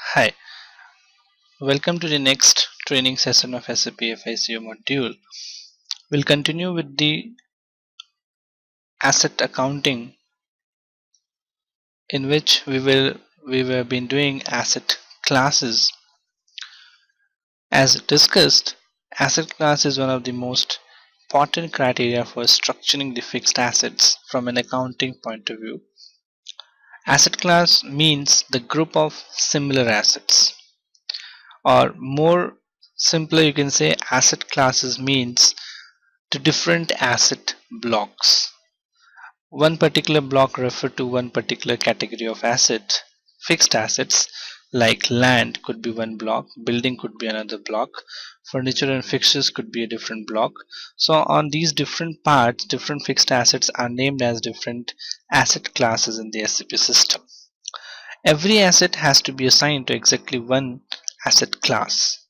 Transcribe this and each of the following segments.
Hi, welcome to the next training session of SAP FICO module. We'll continue with the asset accounting, in which we have been doing asset classes. As discussed, asset class is one of the most important criteria for structuring the fixed assets from an accounting point of view. Asset class means the group of similar assets, or more simpler you can say asset classes means the different asset blocks. One particular block refers to one particular category of asset. Fixed assets like land could be one block, building could be another block, furniture and fixtures could be a different block. So on these different parts, different fixed assets are named as different asset classes in the SAP system. Every asset has to be assigned to exactly one asset class.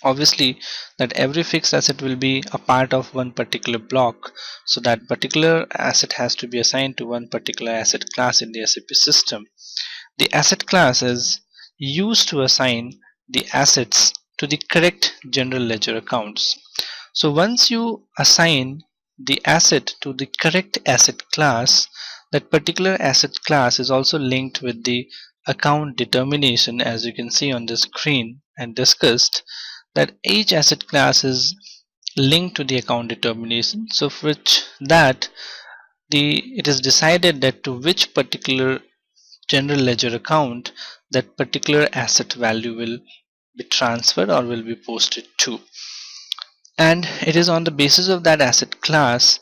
Obviously, that every fixed asset will be a part of one particular block, so that particular asset has to be assigned to one particular asset class in the SAP system. The asset class is used to assign the assets to the correct general ledger accounts. So once you assign the asset to the correct asset class, that particular asset class is also linked with the account determination, as you can see on the screen and discussed, that each asset class is linked to the account determination, so for which that it is decided that to which particular general ledger account that particular asset value will be transferred or will be posted to. And it is on the basis of that asset class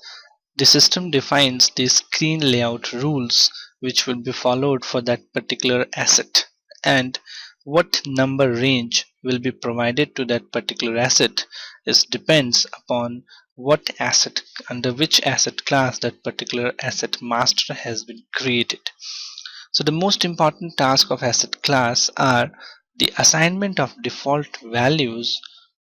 the system defines the screen layout rules which will be followed for that particular asset, and what number range will be provided to that particular asset is depends upon what asset, under which asset class that particular asset master has been created. So the most important task of asset class are the assignment of default values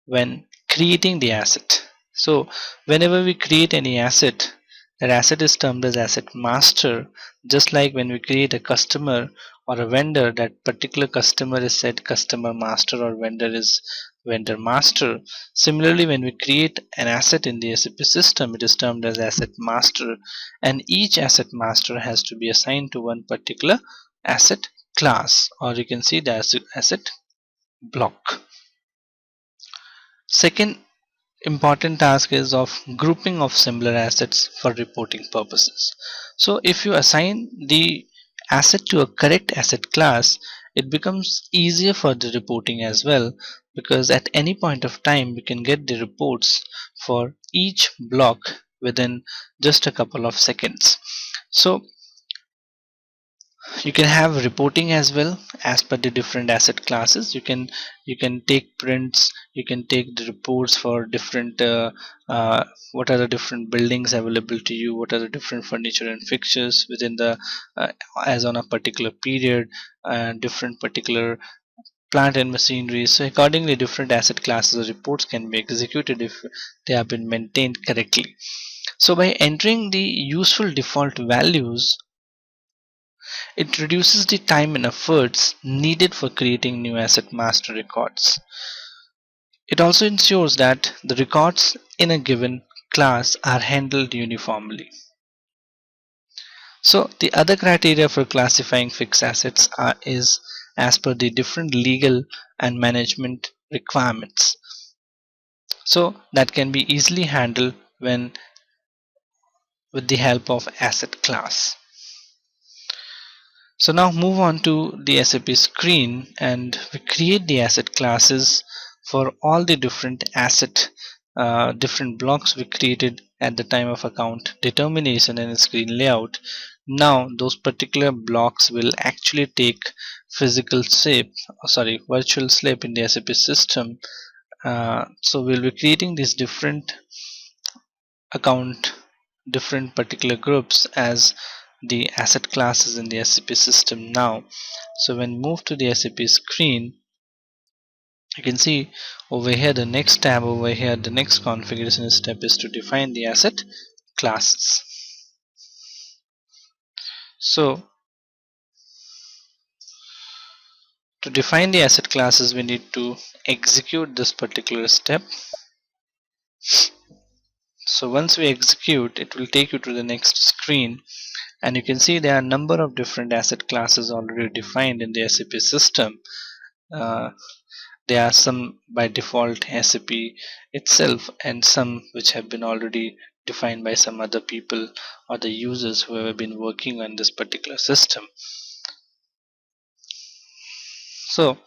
when creating the asset. So whenever we create any asset, that asset is termed as asset master. Just like when we create a customer or a vendor, that particular customer is said customer master or vendor is vendor master. Similarly, when we create an asset in the SAP system, it is termed as asset master, and each asset master has to be assigned to one particular asset class, or you can see the asset block. Second important task is of grouping of similar assets for reporting purposes. So if you assign the asset to a correct asset class, it becomes easier for the reporting as well, because at any point of time we can get the reports for each block within just a couple of seconds. So you can have reporting as well as per the different asset classes. You can take prints, you can take the reports for different what are the different buildings available to you, what are the different furniture and fixtures within the uh, as on a particular period, different particular plant and machinery. So accordingly different asset classes or reports can be executed if they have been maintained correctly. So by entering the useful default values, it reduces the time and efforts needed for creating new asset master records. It also ensures that the records in a given class are handled uniformly. So the other criteria for classifying fixed assets is as per the different legal and management requirements. So that can be easily handled when with the help of asset class. So now move on to the SAP screen and we create the asset classes for all the different asset different blocks we created at the time of account determination and screen layout. Now those particular blocks will actually take physical shape, virtual shape in the SAP system. So we'll be creating these different account different particular groups as the asset classes in the SAP system now. So when move to the SAP screen, you can see over here the next tab over here, the next configuration step is to define the asset classes. So To define the asset classes, we need to execute this particular step. So once we execute, it will take you to the next screen, and you can see there are a number of different asset classes already defined in the SAP system. Uh, there are some by default SAP itself, and some which have been already defined by some other people or the users who have been working on this particular system. So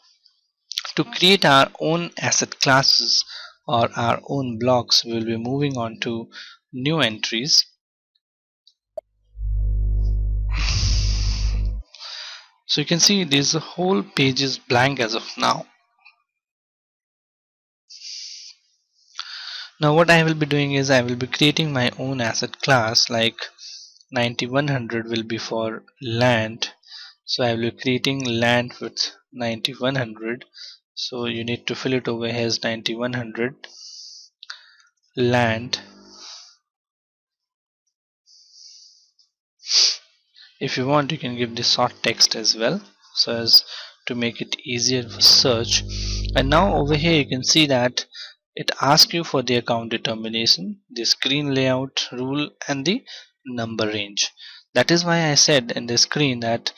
to create our own asset classes or our own blocks, we will be moving on to new entries. So you can see this whole page is blank as of now. Now what I will be doing is I will be creating my own asset class, like 9100 will be for land. So I will be creating land with 9100. So you need to fill it over here as 9100 land. If you want, you can give the short text as well, so as to make it easier for search. And now over here you can see that it asks you for the account determination, the screen layout rule, and the number range. That is why I said in the screen that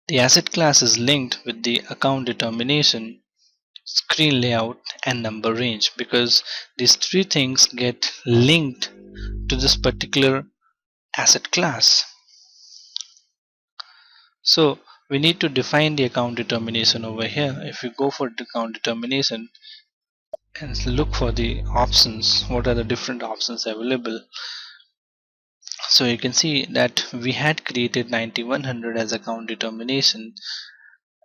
the asset class is linked with the account determination, screen layout, and number range, because these three things get linked to this particular asset class. So we need to define the account determination over here. If you go for the account determination and look for the options, what are the different options available? So you can see that we had created 9100 as account determination,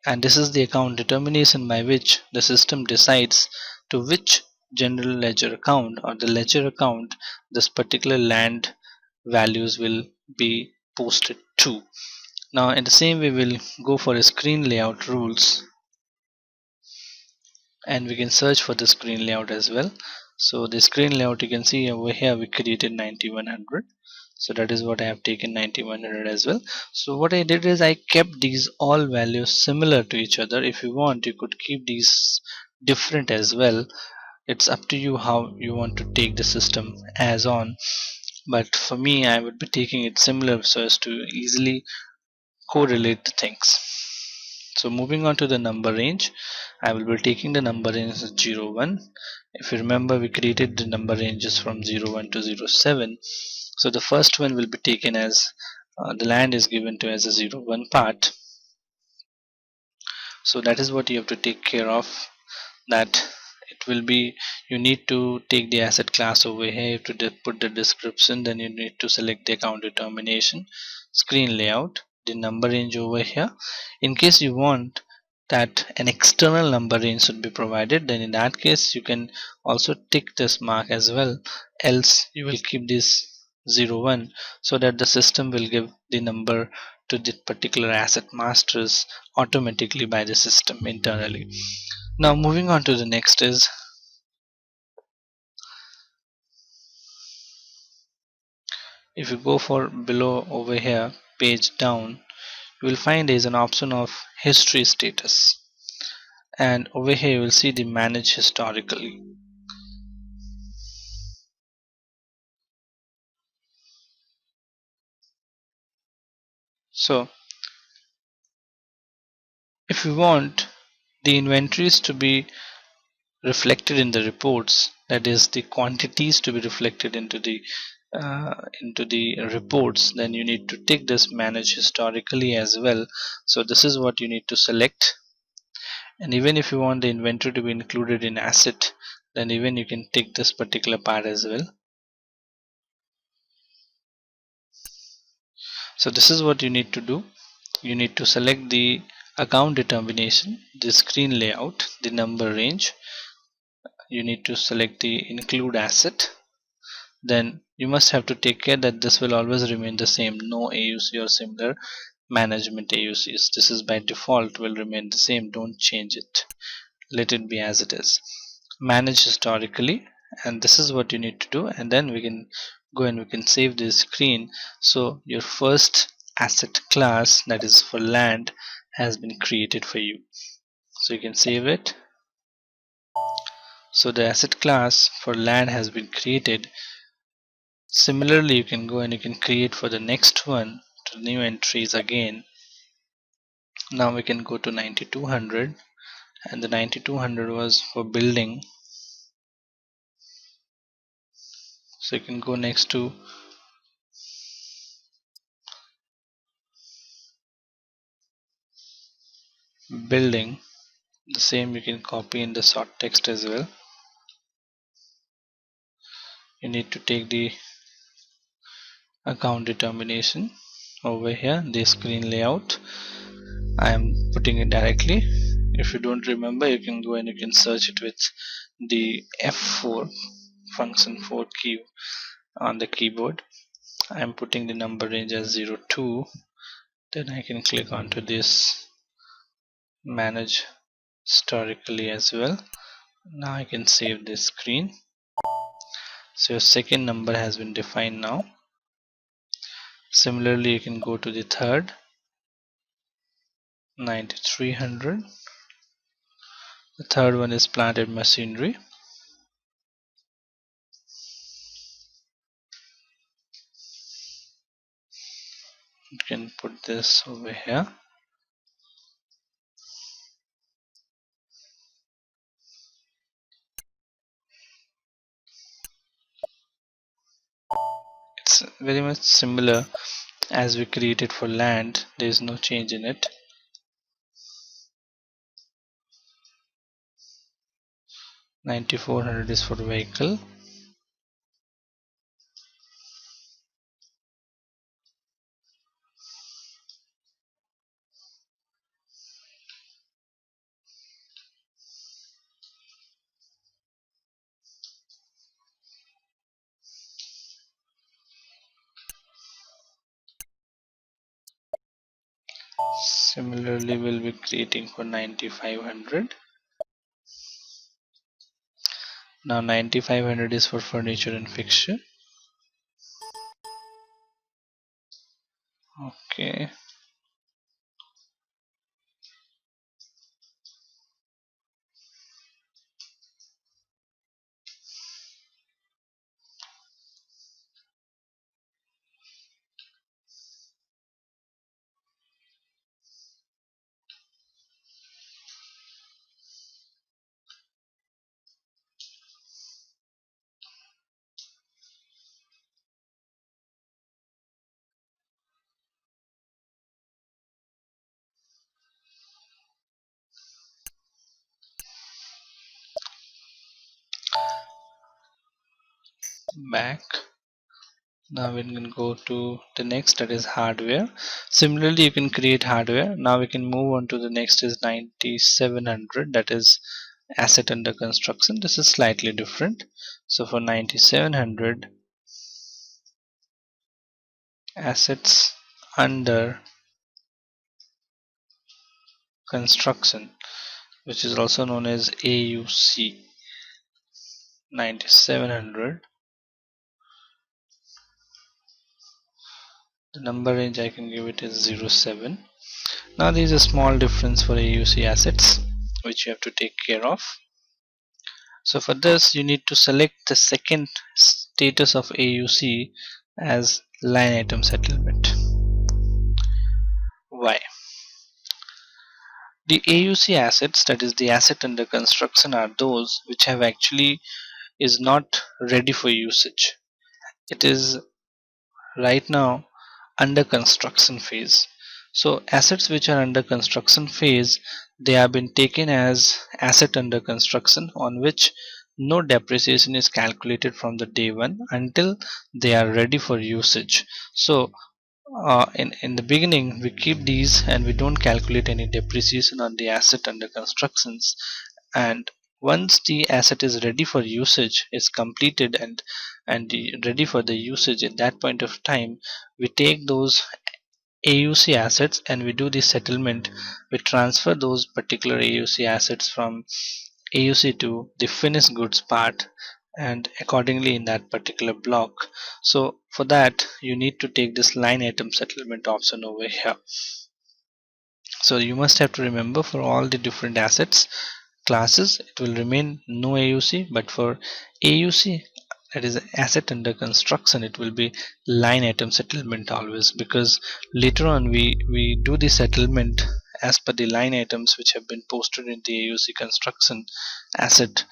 and this is the account determination by which the system decides to which general ledger account or the ledger account this particular land values will be posted to. Now in the same way, we'll go for a screen layout rules, and we can search for the screen layout as well. So the screen layout, you can see over here we created 9100. So that is what I have taken 9100 as well. So what I did is I kept these all values similar to each other. If you want, you could keep these different as well. It's up to you how you want to take the system as on, but for me I would be taking it similar so as to easily correlate the things. So moving on to the number range, I will be taking the number range as 0 1. If you remember, we created the number ranges from 0 1 to 0 7. So the first one will be taken as the land is given to as a 0 1 part. So that is what you have to take care of, that it will be, you need to take the asset class over here to put the description, then you need to select the account determination, screen layout, the number range over here. In case you want that an external number range should be provided, then in that case you can also tick this mark as well, else you will keep this 0 1 so that the system will give the number to the particular asset masters automatically by the system internally. Now moving on to the next is, if you go for below over here, page down, you will find there is an option of history status, and over here you will see the manage historically. So if you want the inventories to be reflected in the reports, that is the quantities to be reflected into the reports, then you need to tick this manage historically as well. So this is what you need to select. And even if you want the inventory to be included in asset, then even you can tick this particular part as well. So this is what you need to do. You need to select the account determination, the screen layout, the number range. You need to select the include asset. Then you must have to take care that this will always remain the same, no AUC or similar management AUCs. This is by default will remain the same, don't change it, let it be as it is. Manage historically, and this is what you need to do, and then we can go and we can save this screen. So your first asset class, that is for land, has been created for you. So you can save it. So the asset class for land has been created. Similarly, you can go and you can create for the next one to new entries again. Now we can go to 9200, and the 9200 was for building. So you can go next to building. The same you can copy in the short text as well. You need to take the account determination over here, the screen layout. I am putting it directly. If you don't remember, you can go and you can search it with the F4 function 4 key on the keyboard. I am putting the number range as 02. Then I can click onto this manage historically as well. Now I can save this screen. So your second number has been defined now. Similarly, you can go to the third, 9300. The third one is plant and machinery. You can put this over here. It's very much similar as we created for land. There is no change in it. 9400 is for vehicle. Similarly, we'll be creating for 9500. Now 9500 is for furniture and fixture. Okay. Back. Now we can go to the next, that is hardware. Similarly, you can create hardware. Now we can move on to the next is 9700, that is asset under construction. This is slightly different. So for 9700, assets under construction, which is also known as AUC 9700. The number range I can give it is 07. Now there is a small difference for AUC assets which you have to take care of. So for this you need to select the second status of AUC as line item settlement. Why? The AUC assets, that is the asset under construction, are those which have actually is not ready for usage. It is right now under construction phase. So assets which are under construction phase, they have been taken as asset under construction on which no depreciation is calculated from the day one until they are ready for usage. So in the beginning we keep these and we don't calculate any depreciation on the asset under constructions, and once the asset is ready for usage, is completed and ready for the usage, at that point of time we take those AUC assets and we do the settlement. We transfer those particular AUC assets from AUC to the finished goods part and accordingly in that particular block. So for that you need to take this line item settlement option over here. So you must have to remember, for all the different assets classes it will remain no AUC, but for AUC, that is asset under construction, it will be line item settlement always, because later on we do the settlement as per the line items which have been posted in the AUC construction asset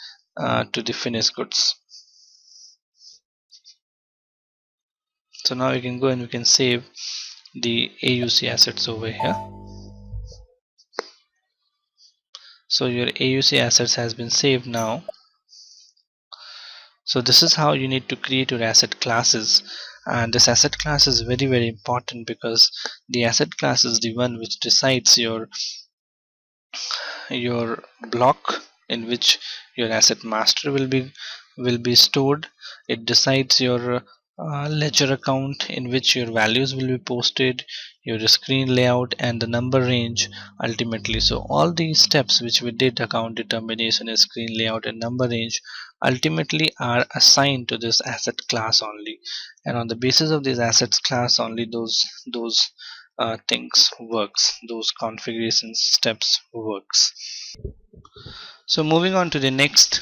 to the finished goods. So now we can go and we can save the AUC assets over here. So your AUC assets has been saved now. So this is how you need to create your asset classes, and this asset class is very important, because the asset class is the one which decides your block in which your asset master will be stored. It decides your ledger account in which your values will be posted, your screen layout, and the number range ultimately. So all these steps which we did, account determination, screen layout, and number range, ultimately are assigned to this asset class only, and on the basis of this assets class only, those things works, those configuration steps works. So moving on to the next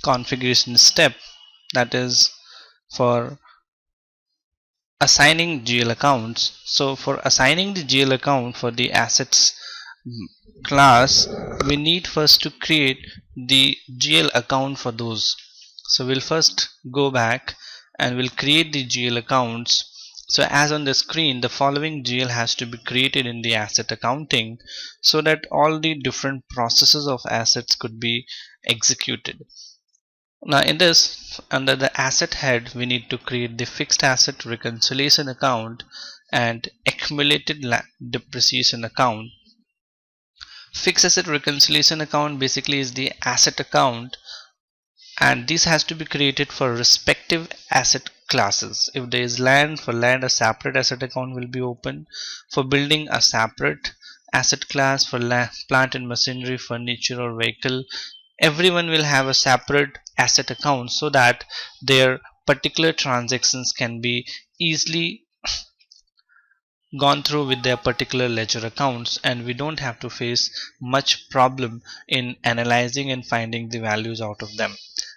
configuration step, that is for assigning GL accounts. So for assigning the GL account for the assets class, we need first to create the GL account for those. So we'll first go back and we'll create the GL accounts. So as on the screen, the following GL has to be created in the asset accounting, so that all the different processes of assets could be executed. Now in this, under the asset head, we need to create the fixed asset reconciliation account and accumulated depreciation account. Fixed asset reconciliation account basically is the asset account, and this has to be created for respective asset classes. If there is land, for land a separate asset account will be open, for building a separate asset class, for plant and machinery, furniture or vehicle, everyone will have a separate asset account, so that their particular transactions can be easily gone through with their particular ledger accounts, and we don't have to face much problem in analyzing and finding the values out of them.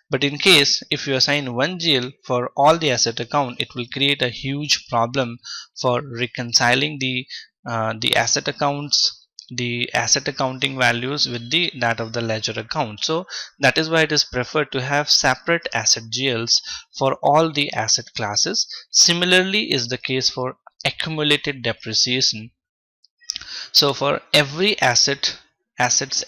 But in case if you assign one GL for all the asset account, it will create a huge problem for reconciling the asset accounts, the asset accounting values with the that of the ledger account. So that is why it is preferred to have separate asset GLs for all the asset classes. Similarly is the case for accumulated depreciation. So for every assets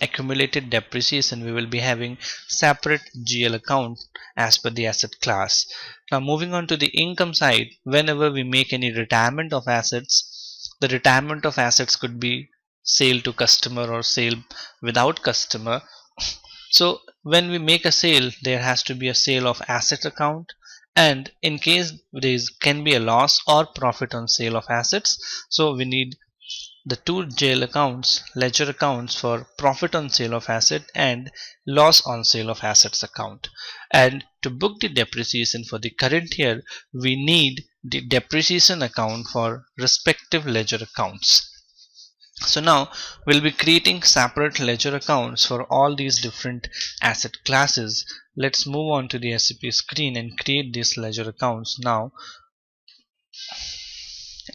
accumulated depreciation, we will be having separate GL account as per the asset class. Now moving on to the income side, whenever we make any retirement of assets, the retirement of assets could be sale to customer or sale without customer. So when we make a sale, there has to be a sale of asset account, and in case there can be a loss or profit on sale of assets, so we need the two GL accounts, ledger accounts for profit on sale of asset and loss on sale of assets account. And to book the depreciation for the current year, we need the depreciation account for respective ledger accounts. So now we'll be creating separate ledger accounts for all these different asset classes. Let's move on to the SAP screen and create these ledger accounts. Now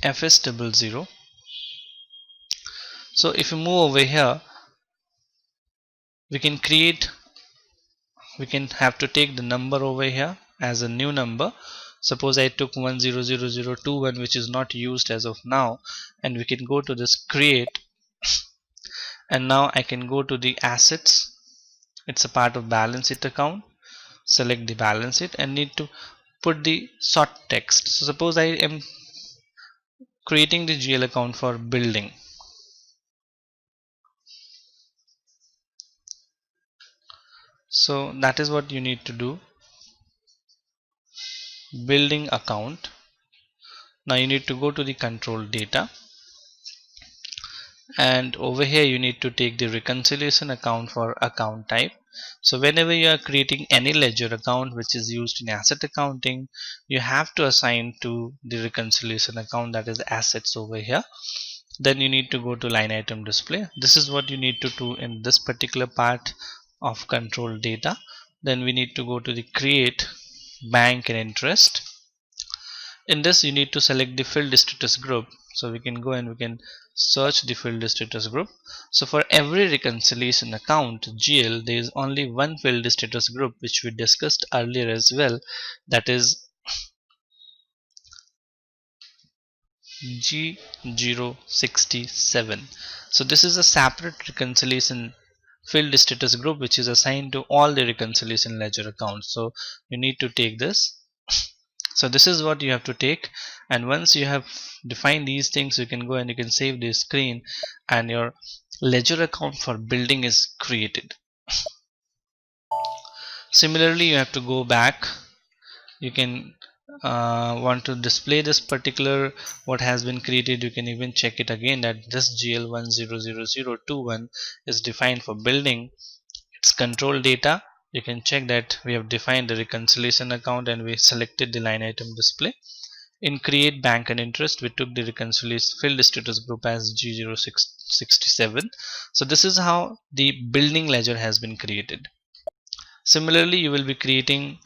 FS00. So if you move over here, we can have to take the number over here as a new number. Suppose I took 100021, which is not used as of now, and we can go to this create, and now I can go to the assets. It's a part of balance sheet account. Select the balance sheet and need to put the sort text. So suppose I am creating the GL account for building. So that is what you need to do. Building account. Now you need to go to the control data, and over here you need to take the reconciliation account for account type. So whenever you are creating any ledger account which is used in asset accounting, you have to assign to the reconciliation account, that is assets over here. Then you need to go to line item display. This is what you need to do in this particular part of control data. Then we need to go to the create bank and interest. In this you need to select the field status group, so we can go and we can search the field status group. So for every reconciliation account GL, there is only one field status group which we discussed earlier as well, that is G067. So this is a separate reconciliation field status group which is assigned to all the reconciliation ledger accounts. So you need to take this. So this is what you have to take, and once you have defined these things, you can go and you can save this screen, and your ledger account for building is created. Similarly, you have to go back. You can want to display this particular what has been created. You can even check it again that this GL100021 is defined for building. It's control data. You can check that we have defined the reconciliation account and we selected the line item display. In create bank and interest, we took the reconciliation field status group as G067. So this is how the building ledger has been created. Similarly, you will be creating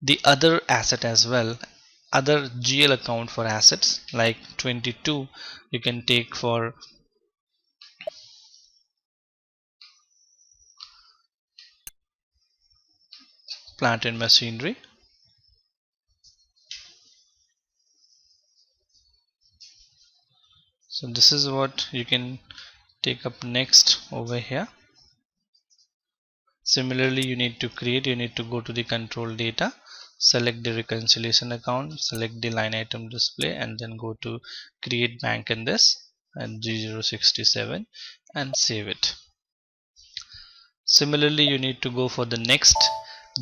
the other asset as well, other GL account for assets like 22. You can take for plant and machinery. So this is what you can take up next over here. Similarly, you need to go to the control data, select the reconciliation account, select the line item display, and then go to create bank in this and G067 and save it. Similarly, you need to go for the next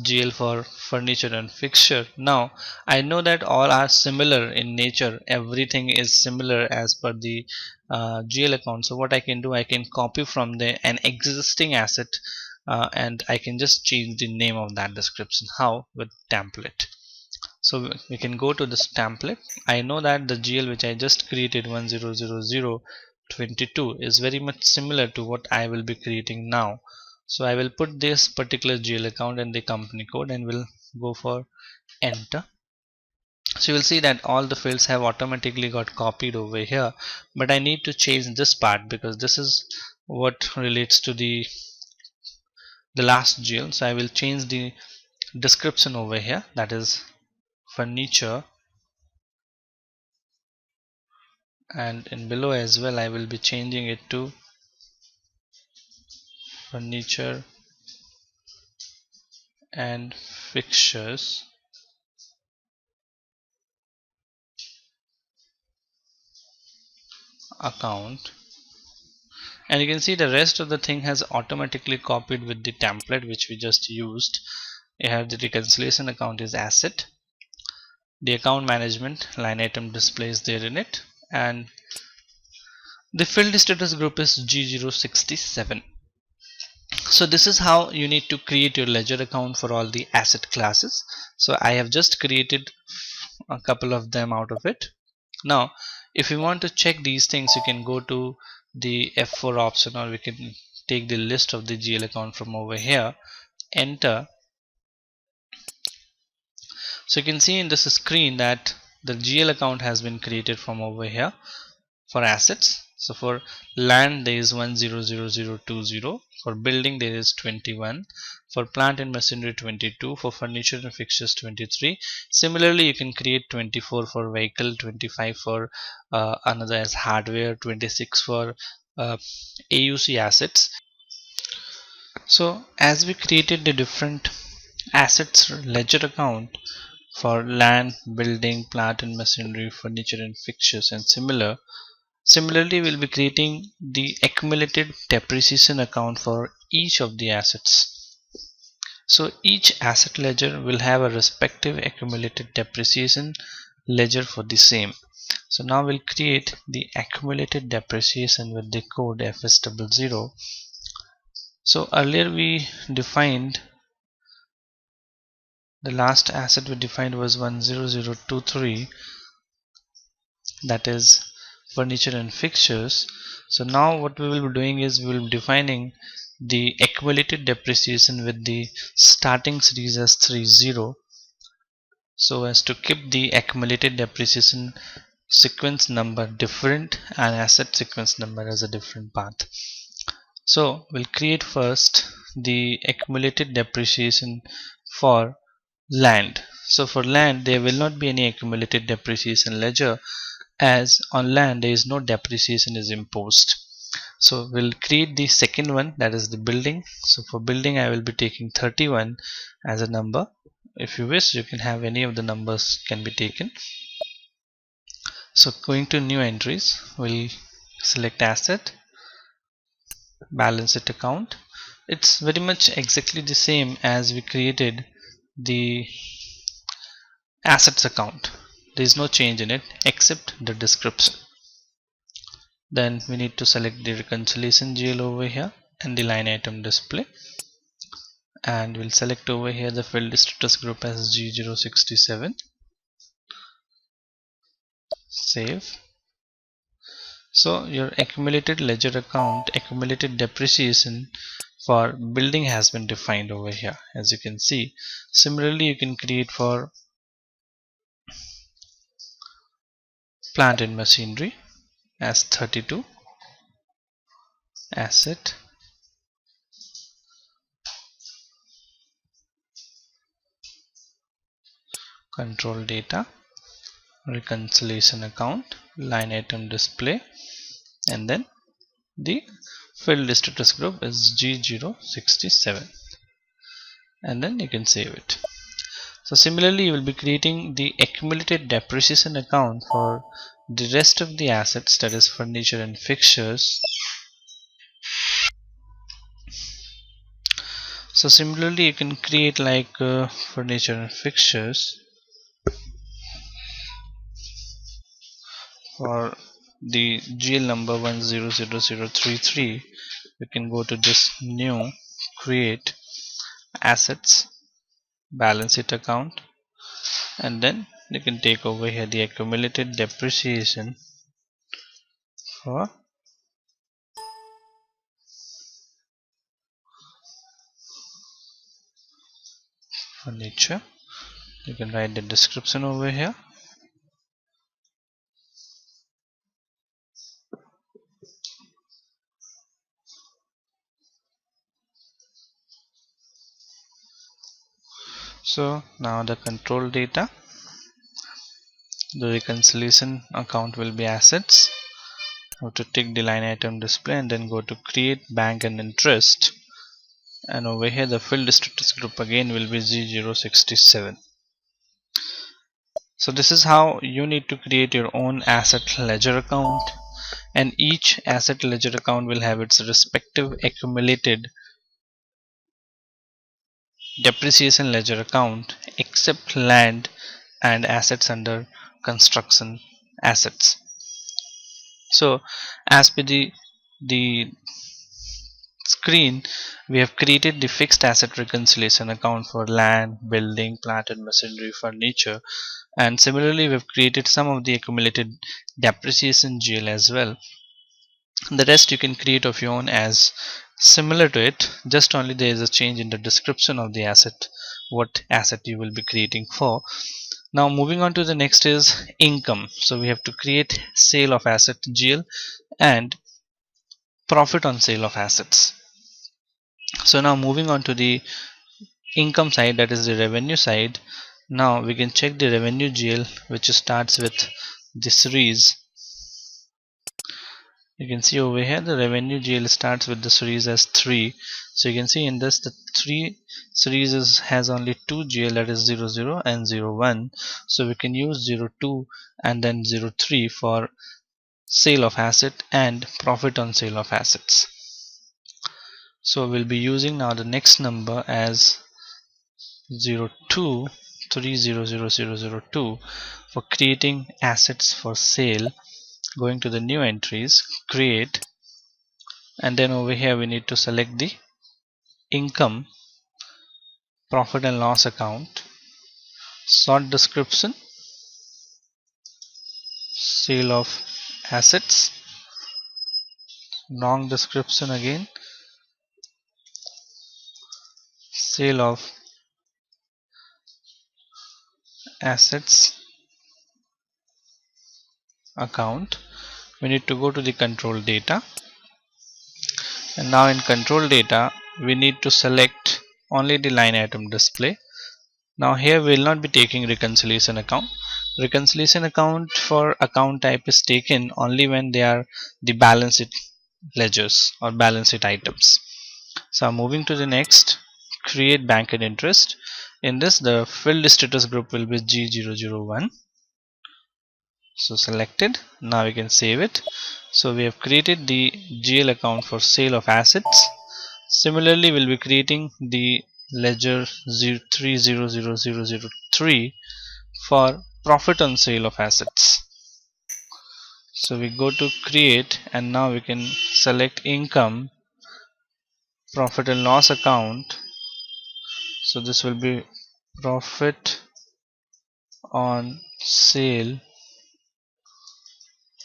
GL for furniture and fixture. Now I know that all are similar in nature, everything is similar as per the GL account. So what I can do, I can copy from an existing asset, and I can just change the name of that description. How? With template. So we can go to this template. I know that the GL which I just created 100022 is very much similar to what I will be creating now. So I will put this particular GL account and the company code and will go for enter. So you will see that all the fields have automatically got copied over here, but I need to change this part because this is what relates to the last GL. So I will change the description over here, that is furniture, and in below as well I will be changing it to furniture and fixtures account. And you can see the rest of the thing has automatically copied with the template which we just used. You have the reconciliation account is asset, the account management line item displays there in it, and the field status group is G067. So this is how you need to create your ledger account for all the asset classes. So I have just created a couple of them out of it. Now if you want to check these things, you can go to the F4 option, or we can take the list of the GL account from over here, enter. So you can see in this screen that the GL account has been created from over here for assets. So for land there is 100020, for building there is 21, for plant and machinery 22, for furniture and fixtures 23. Similarly you can create 24 for vehicle, 25 for another as hardware, 26 for AUC assets. So as we created the different assets ledger account for land, building, plant and machinery, furniture and fixtures, and similarly we'll be creating the accumulated depreciation account for each of the assets. So each asset ledger will have a respective accumulated depreciation ledger for the same. So now we'll create the accumulated depreciation with the code FS00. So earlier we defined the last asset we defined was 10023, that is furniture and fixtures. So now what we will be doing is we will be defining the accumulated depreciation with the starting series as 30, so as to keep the accumulated depreciation sequence number different and asset sequence number as a different path. So we'll create first the accumulated depreciation for land. So for land there will not be any accumulated depreciation ledger, as on land there is no depreciation is imposed. So we'll create the second one, that is the building. So for building I will be taking 31 as a number. If you wish you can have any of the numbers can be taken. So going to new entries, we'll select asset, balance sheet account. It's very much exactly the same as we created the assets account. There is no change in it except the description. Then we need to select the reconciliation GL over here and the line item display, and we'll select over here the field status group as G067. Save. So your accumulated ledger account, accumulated depreciation for building has been defined over here, as you can see. Similarly you can create for plant and machinery as 32, asset, control data, reconciliation account, line item display, and then the field status group is G067, and then you can save it. So similarly you will be creating the accumulated depreciation account for the rest of the assets, that is furniture and fixtures. So similarly you can create like furniture and fixtures for the GL number 100033. We can go to this new, create assets, balance sheet account, and then you can take over here the accumulated depreciation for furniture. You can write the description over here. So now the control data, the reconciliation account will be assets. Have to tick the line item display and then go to create bank and interest, and over here the field status group again will be G067. So this is how you need to create your own asset ledger account, and each asset ledger account will have its respective accumulated depreciation ledger account except land and assets under construction assets. So as per the screen, we have created the fixed asset reconciliation account for land, building, plant and machinery, furniture, and similarly we have created some of the accumulated depreciation GL as well. The rest you can create of your own as similar to it, just only there is a change in the description of the asset, what asset you will be creating for. Now moving on to the next is income. So we have to create sale of asset GL and profit on sale of assets. So now moving on to the income side, that is the revenue side. Now we can check the revenue GL, which starts with the series. You can see over here the revenue GL starts with the series as 3. So you can see in this the 3 series has only 2 GL, that is 00 and 01. So we can use 02 and then 03 for sale of asset and profit on sale of assets. So we'll be using now the next number as 02 300002 for creating assets for sale. Going to the new entries, create, and then over here we need to select the income, profit and loss account, short description, sale of assets, long description again, sale of assets account. We need to go to the control data, and now in control data we need to select only the line item display. Now here we will not be taking reconciliation account. Reconciliation account for account type is taken only when they are the balance sheet ledgers or balance sheet items. So I'm moving to the next, create bank and interest. In this the field status group will be G001. So selected. Now we can save it. So we have created the GL account for sale of assets. Similarly we'll be creating the ledger 300003 for profit on sale of assets. So we go to create, and now we can select income, profit and loss account. So this will be profit on sale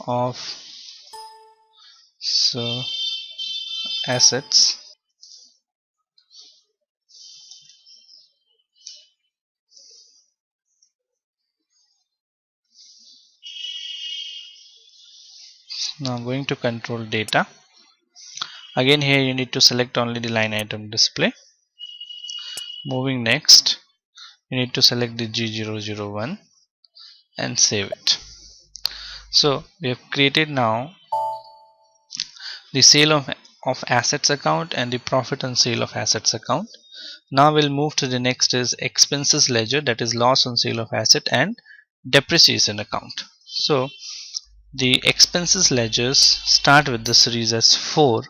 of so assets. Now going to control data. Again here you need to select only the line item display. Moving next, you need to select the G001 and save it. So we have created now the sale of assets account and the profit on sale of assets account. Now we'll move to the next is expenses ledger, that is loss on sale of asset and depreciation account. So the expenses ledgers start with the series as 4.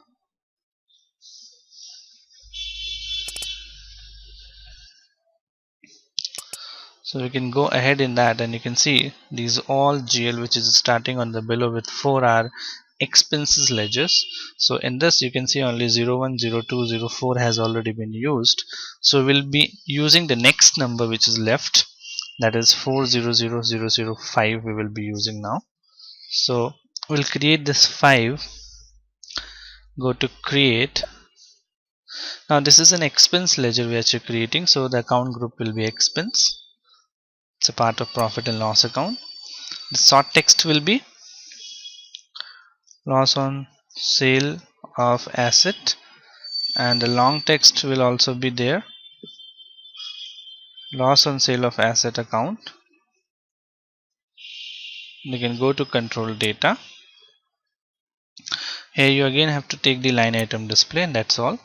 So we can go ahead in that, and you can see these all GL which is starting on the below with 4 are expenses ledgers. So in this you can see only 01, 02, 04 has already been used. So we'll be using the next number which is left, that is 400005 we will be using now. So we'll create this 5, go to create. Now this is an expense ledger which you're creating, so the account group will be expense. It's a part of profit and loss account. The short text will be loss on sale of asset, and the long text will also be there, loss on sale of asset account. You can go to control data. Here you again have to take the line item display, and that's all.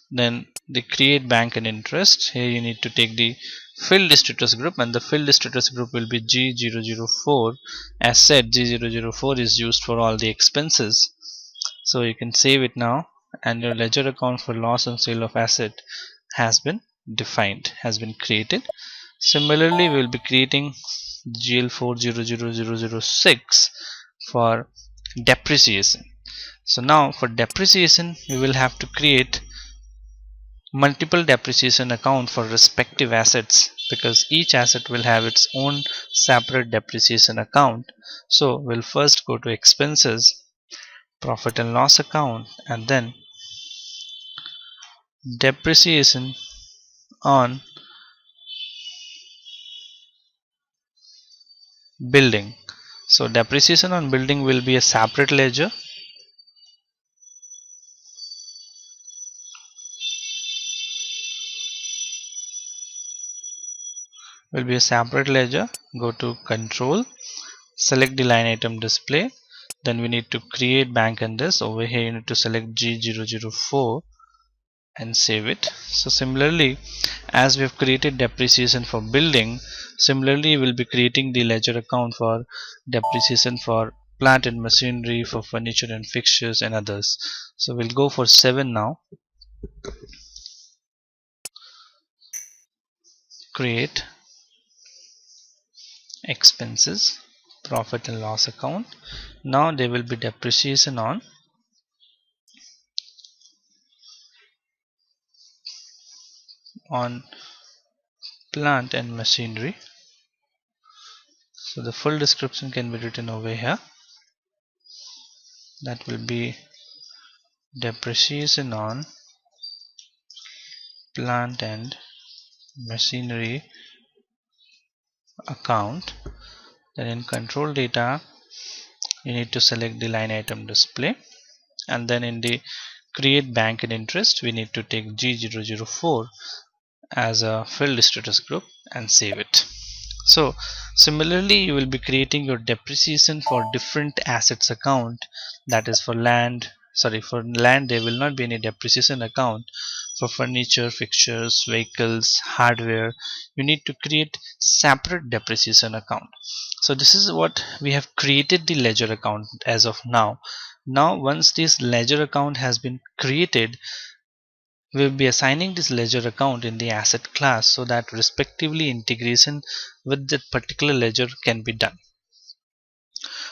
Then the create bank and interest. Here you need to take the field status group, and the field status group will be G004. As said, G004 is used for all the expenses. So you can save it now, and your ledger account for loss on sale of asset has been defined, has been created. Similarly, we will be creating GL400006 for depreciation. So now for depreciation we will have to create multiple depreciation account for respective assets, because each asset will have its own separate depreciation account. So we'll first go to expenses, profit and loss account, and then depreciation on building. So depreciation on building will be a separate ledger. Will be a separate ledger. Go to control, select the line item display, then we need to create bank in this. Over here you need to select G004 and save it. So similarly, as we have created depreciation for building, similarly we will be creating the ledger account for depreciation for plant and machinery, for furniture and fixtures and others. So we'll go for 7 now. Create expenses, profit and loss account. Now there will be depreciation on plant and machinery. So the full description can be written over here. that will be depreciation on plant and machinery account. Then in control data you need to select the line item display, and then in the create bank and interest we need to take G004 as a field status group and save it. So similarly you will be creating your depreciation for different assets account. That is for land, for land there will not be any depreciation account. For furniture, fixtures, vehicles, hardware, you need to create separate depreciation account. So this is what we have created the ledger account as of now. Now once this ledger account has been created, we will be assigning this ledger account in the asset class so that respectively integration with that particular ledger can be done.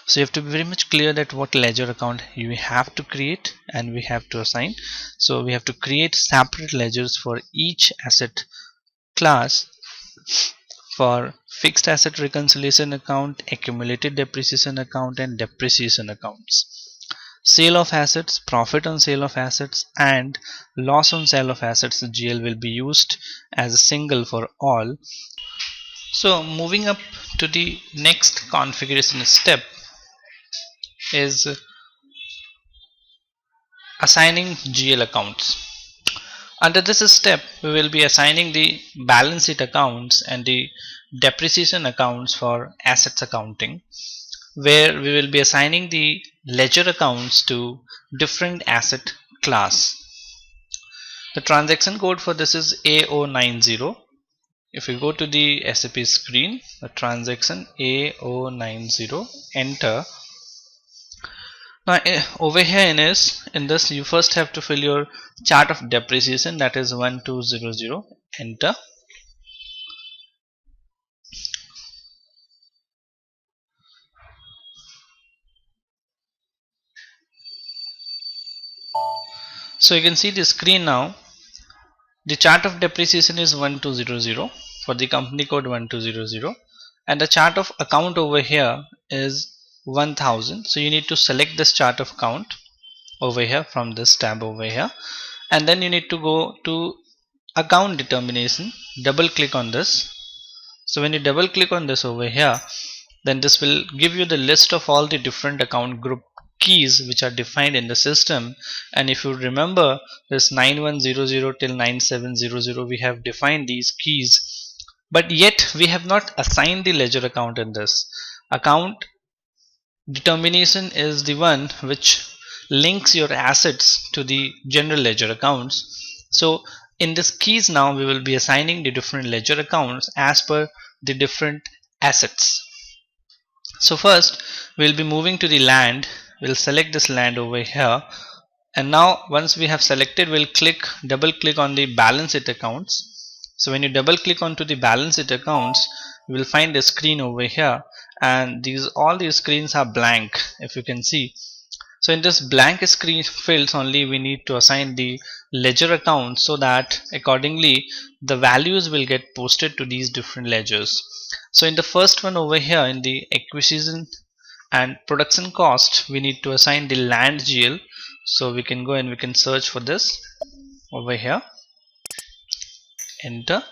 So you have to be very much clear that what ledger account you have to create and we have to assign. So we have to create separate ledgers for each asset class for fixed asset reconciliation account, accumulated depreciation account, and depreciation accounts. Sale of assets, profit on sale of assets, and loss on sale of assets GL will be used as a single for all. So moving up to the next configuration step is assigning GL accounts. Under this step we will be assigning the balance sheet accounts and the depreciation accounts for assets accounting, where we will be assigning the ledger accounts to different asset class. The transaction code for this is A090. If you go to the SAP screen, the transaction A090, enter. Now over here in this you first have to fill your chart of depreciation, that is 1200, enter. So you can see the screen now. The chart of depreciation is 1200 for the company code 1200, and the chart of account over here is 1000. So you need to select this chart of account over here from this tab over here, and then you need to go to account determination, double click on this. So when you double click on this over here, then this will give you the list of all the different account group keys which are defined in the system. And if you remember, this 9100 till 9700 we have defined these keys, but yet we have not assigned the ledger account in this. Account determination is the one which links your assets to the general ledger accounts. So in this keys now we will be assigning the different ledger accounts as per the different assets. So first we'll be moving to the land. We'll select this land over here, and now once we have selected, we'll double click on the balance sheet accounts. So when you double click onto the balance sheet accounts, you will find a screen over here, and all these screens are blank, if you can see. So in this blank screen fields only we need to assign the ledger account, so that accordingly the values will get posted to these different ledgers. So in the first one over here, in the acquisition and production cost, we need to assign the land GL. So we can go and we can search for this over here, enter.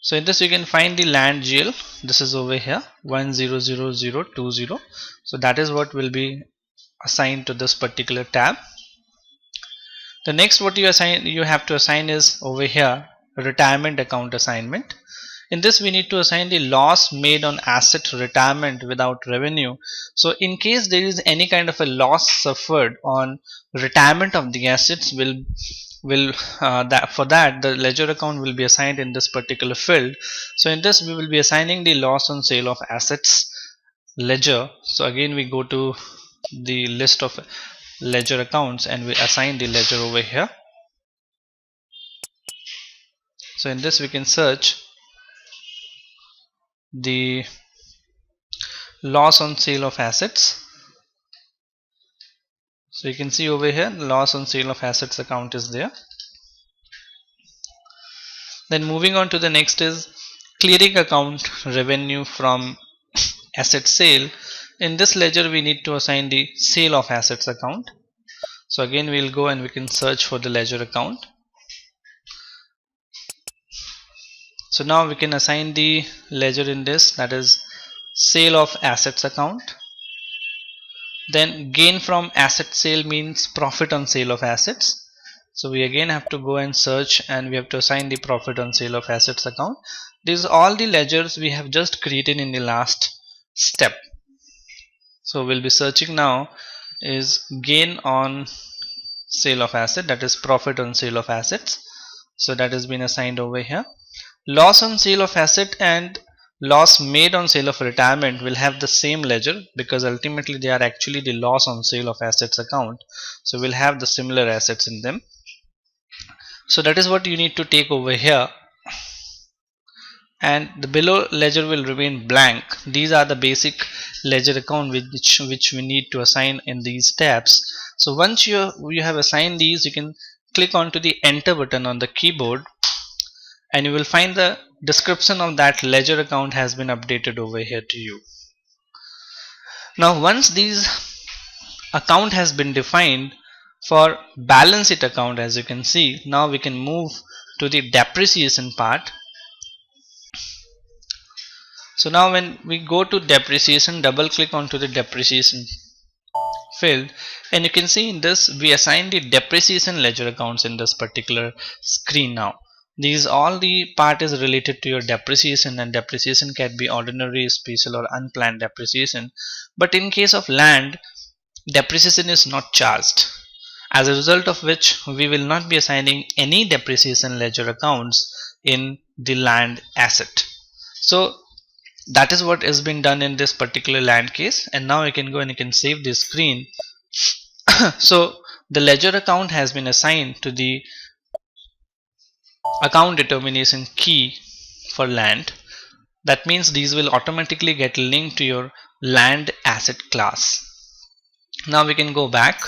So in this you can find the land GL. This is over here 100020. So that is what will be assigned to this particular tab. The next what you have to assign is over here retirement account assignment. In this we need to assign the loss made on asset retirement without revenue. So in case there is any kind of a loss suffered on retirement of the assets, for that the ledger account will be assigned in this particular field. So in this we will be assigning the loss on sale of assets ledger. So again we go to the list of ledger accounts and we assign the ledger over here. So in this we can search the loss on sale of assets. So you can see over here loss on sale of assets account is there. Then moving on to the next is clearing account revenue from asset sale. In this ledger we need to assign the sale of assets account. So again we'll go and we can search for the ledger account. So now we can assign the ledger in this, that is sale of assets account. Then gain from asset sale means profit on sale of assets. So we again have to go and search and we have to assign the profit on sale of assets account. These are all the ledgers we have just created in the last step. So we'll be searching now is gain on sale of asset, that is profit on sale of assets. So that has been assigned over here. Loss on sale of asset and loss made on sale of retirement will have the same ledger because ultimately they are actually the loss on sale of assets account. So we'll have the similar assets in them. So that is what you need to take over here, and the below ledger will remain blank. These are the basic ledger account which we need to assign in these tabs. So once you have assigned these, you can click onto the enter button on the keyboard and you will find the description of that ledger account has been updated over here to you. Now once these account has been defined for balance sheet account, as you can see, now we can move to the depreciation part. So now when we go to depreciation, double click onto the depreciation field and you can see in this we assign the depreciation ledger accounts in this particular screen. Now these all the part is related to your depreciation, and depreciation can be ordinary, special or unplanned depreciation. But in case of land, depreciation is not charged, as a result of which we will not be assigning any depreciation ledger accounts in the land asset. So that is what has been done in this particular land case, and now you can go and you can save this screen. So the ledger account has been assigned to the account determination key for land. That means these will automatically get linked to your land asset class. Now we can go back.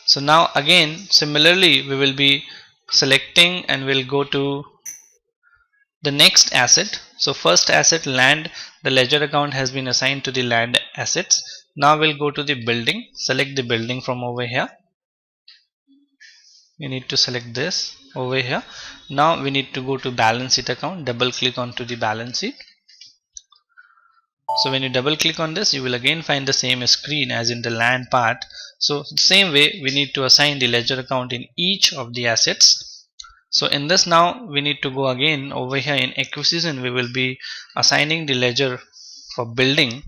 So now again similarly we will be selecting and we'll go to the next asset. So first asset, land, the ledger account has been assigned to the land assets. Now we'll go to the building, select the building from over here. You need to select this over here. Now we need to go to balance sheet account, double click onto the balance sheet. So when you double click on this, you will again find the same screen as in the land part. So same way we need to assign the ledger account in each of the assets. So in this now we need to go again over here in acquisition. We will be assigning the ledger for building.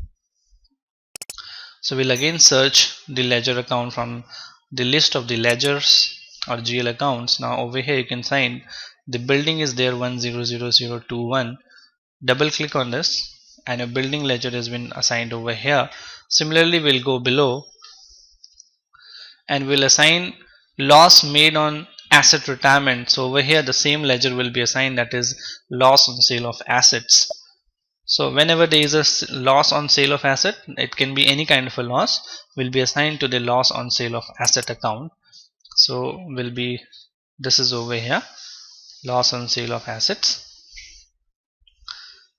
So we'll again search the ledger account from the list of the ledgers or GL accounts. Now over here you can find the building is there 100021. Double click on this and a building ledger has been assigned over here. Similarly we'll go below and we'll assign loss made on asset retirement. So over here the same ledger will be assigned, that is loss on sale of assets. So whenever there is a loss on sale of asset, it can be any kind of a loss, will be assigned to the loss on sale of asset account. So will be, this is over here, loss on sale of assets.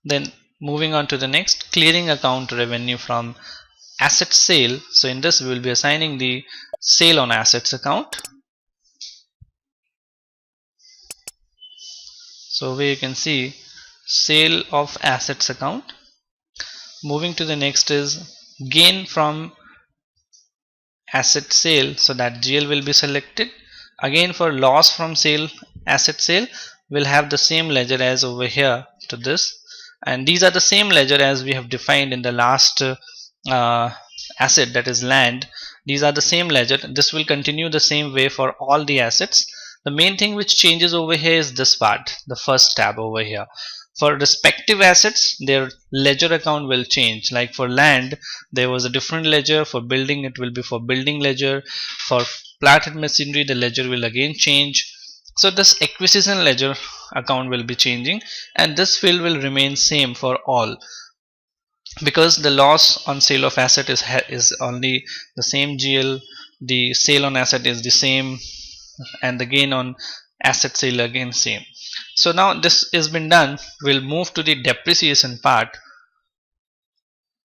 Then moving on to the next, clearing account revenue from asset sale. So in this we will be assigning the sale on assets account. So where you can see sale of assets account. Moving to the next is gain from asset sale, so that GL will be selected. Again for loss from sale, asset sale, will have the same ledger as over here to this, and these are the same ledger as we have defined in the last asset, that is land. These are the same ledger. This will continue the same way for all the assets. The main thing which changes over here is this part, the first tab over here. For respective assets, their ledger account will change. Like for land, there was a different ledger. For building, it will be for building ledger. For plant and machinery, the ledger will again change. So this acquisition ledger account will be changing, and this field will remain same for all, because the loss on sale of asset is only the same GL, the sale on asset is the same, and the gain on asset sale again same. So now this has been done. We'll move to the depreciation part.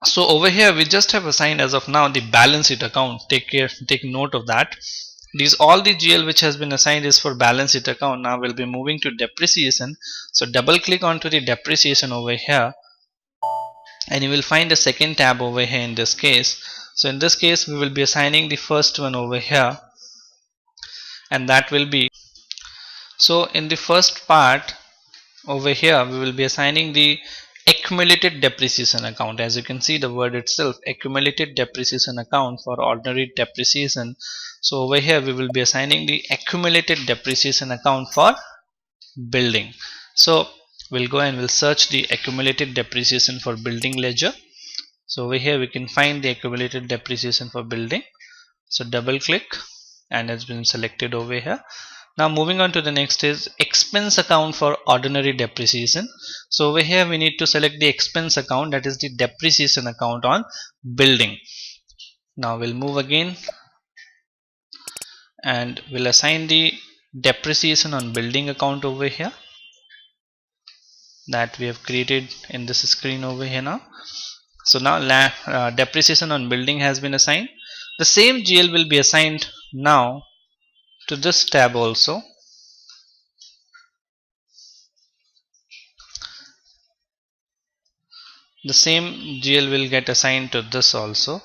So over here we just have assigned as of now the balance sheet account. Take note of that. These all the GL which has been assigned is for balance sheet account. Now we'll be moving to depreciation. So double click onto the depreciation over here, and you will find a second tab over here in this case. So in this case we will be assigning the first one over here, and that will be, so in the first part over here we will be assigning the accumulated depreciation account. As you can see the word itself, accumulated depreciation account for ordinary depreciation. So over here we will be assigning the accumulated depreciation account for building. So we'll go and we'll search the accumulated depreciation for building ledger. So over here we can find the accumulated depreciation for building. So double click, and it's been selected over here. Now moving on to the next is expense account for ordinary depreciation. So over here we need to select the expense account, that is the depreciation account on building. Now we'll move again and we'll assign the depreciation on building account over here that we have created in this screen over here now. So now depreciation on building has been assigned. The same GL will be assigned now to this tab also. The same GL will get assigned to this also.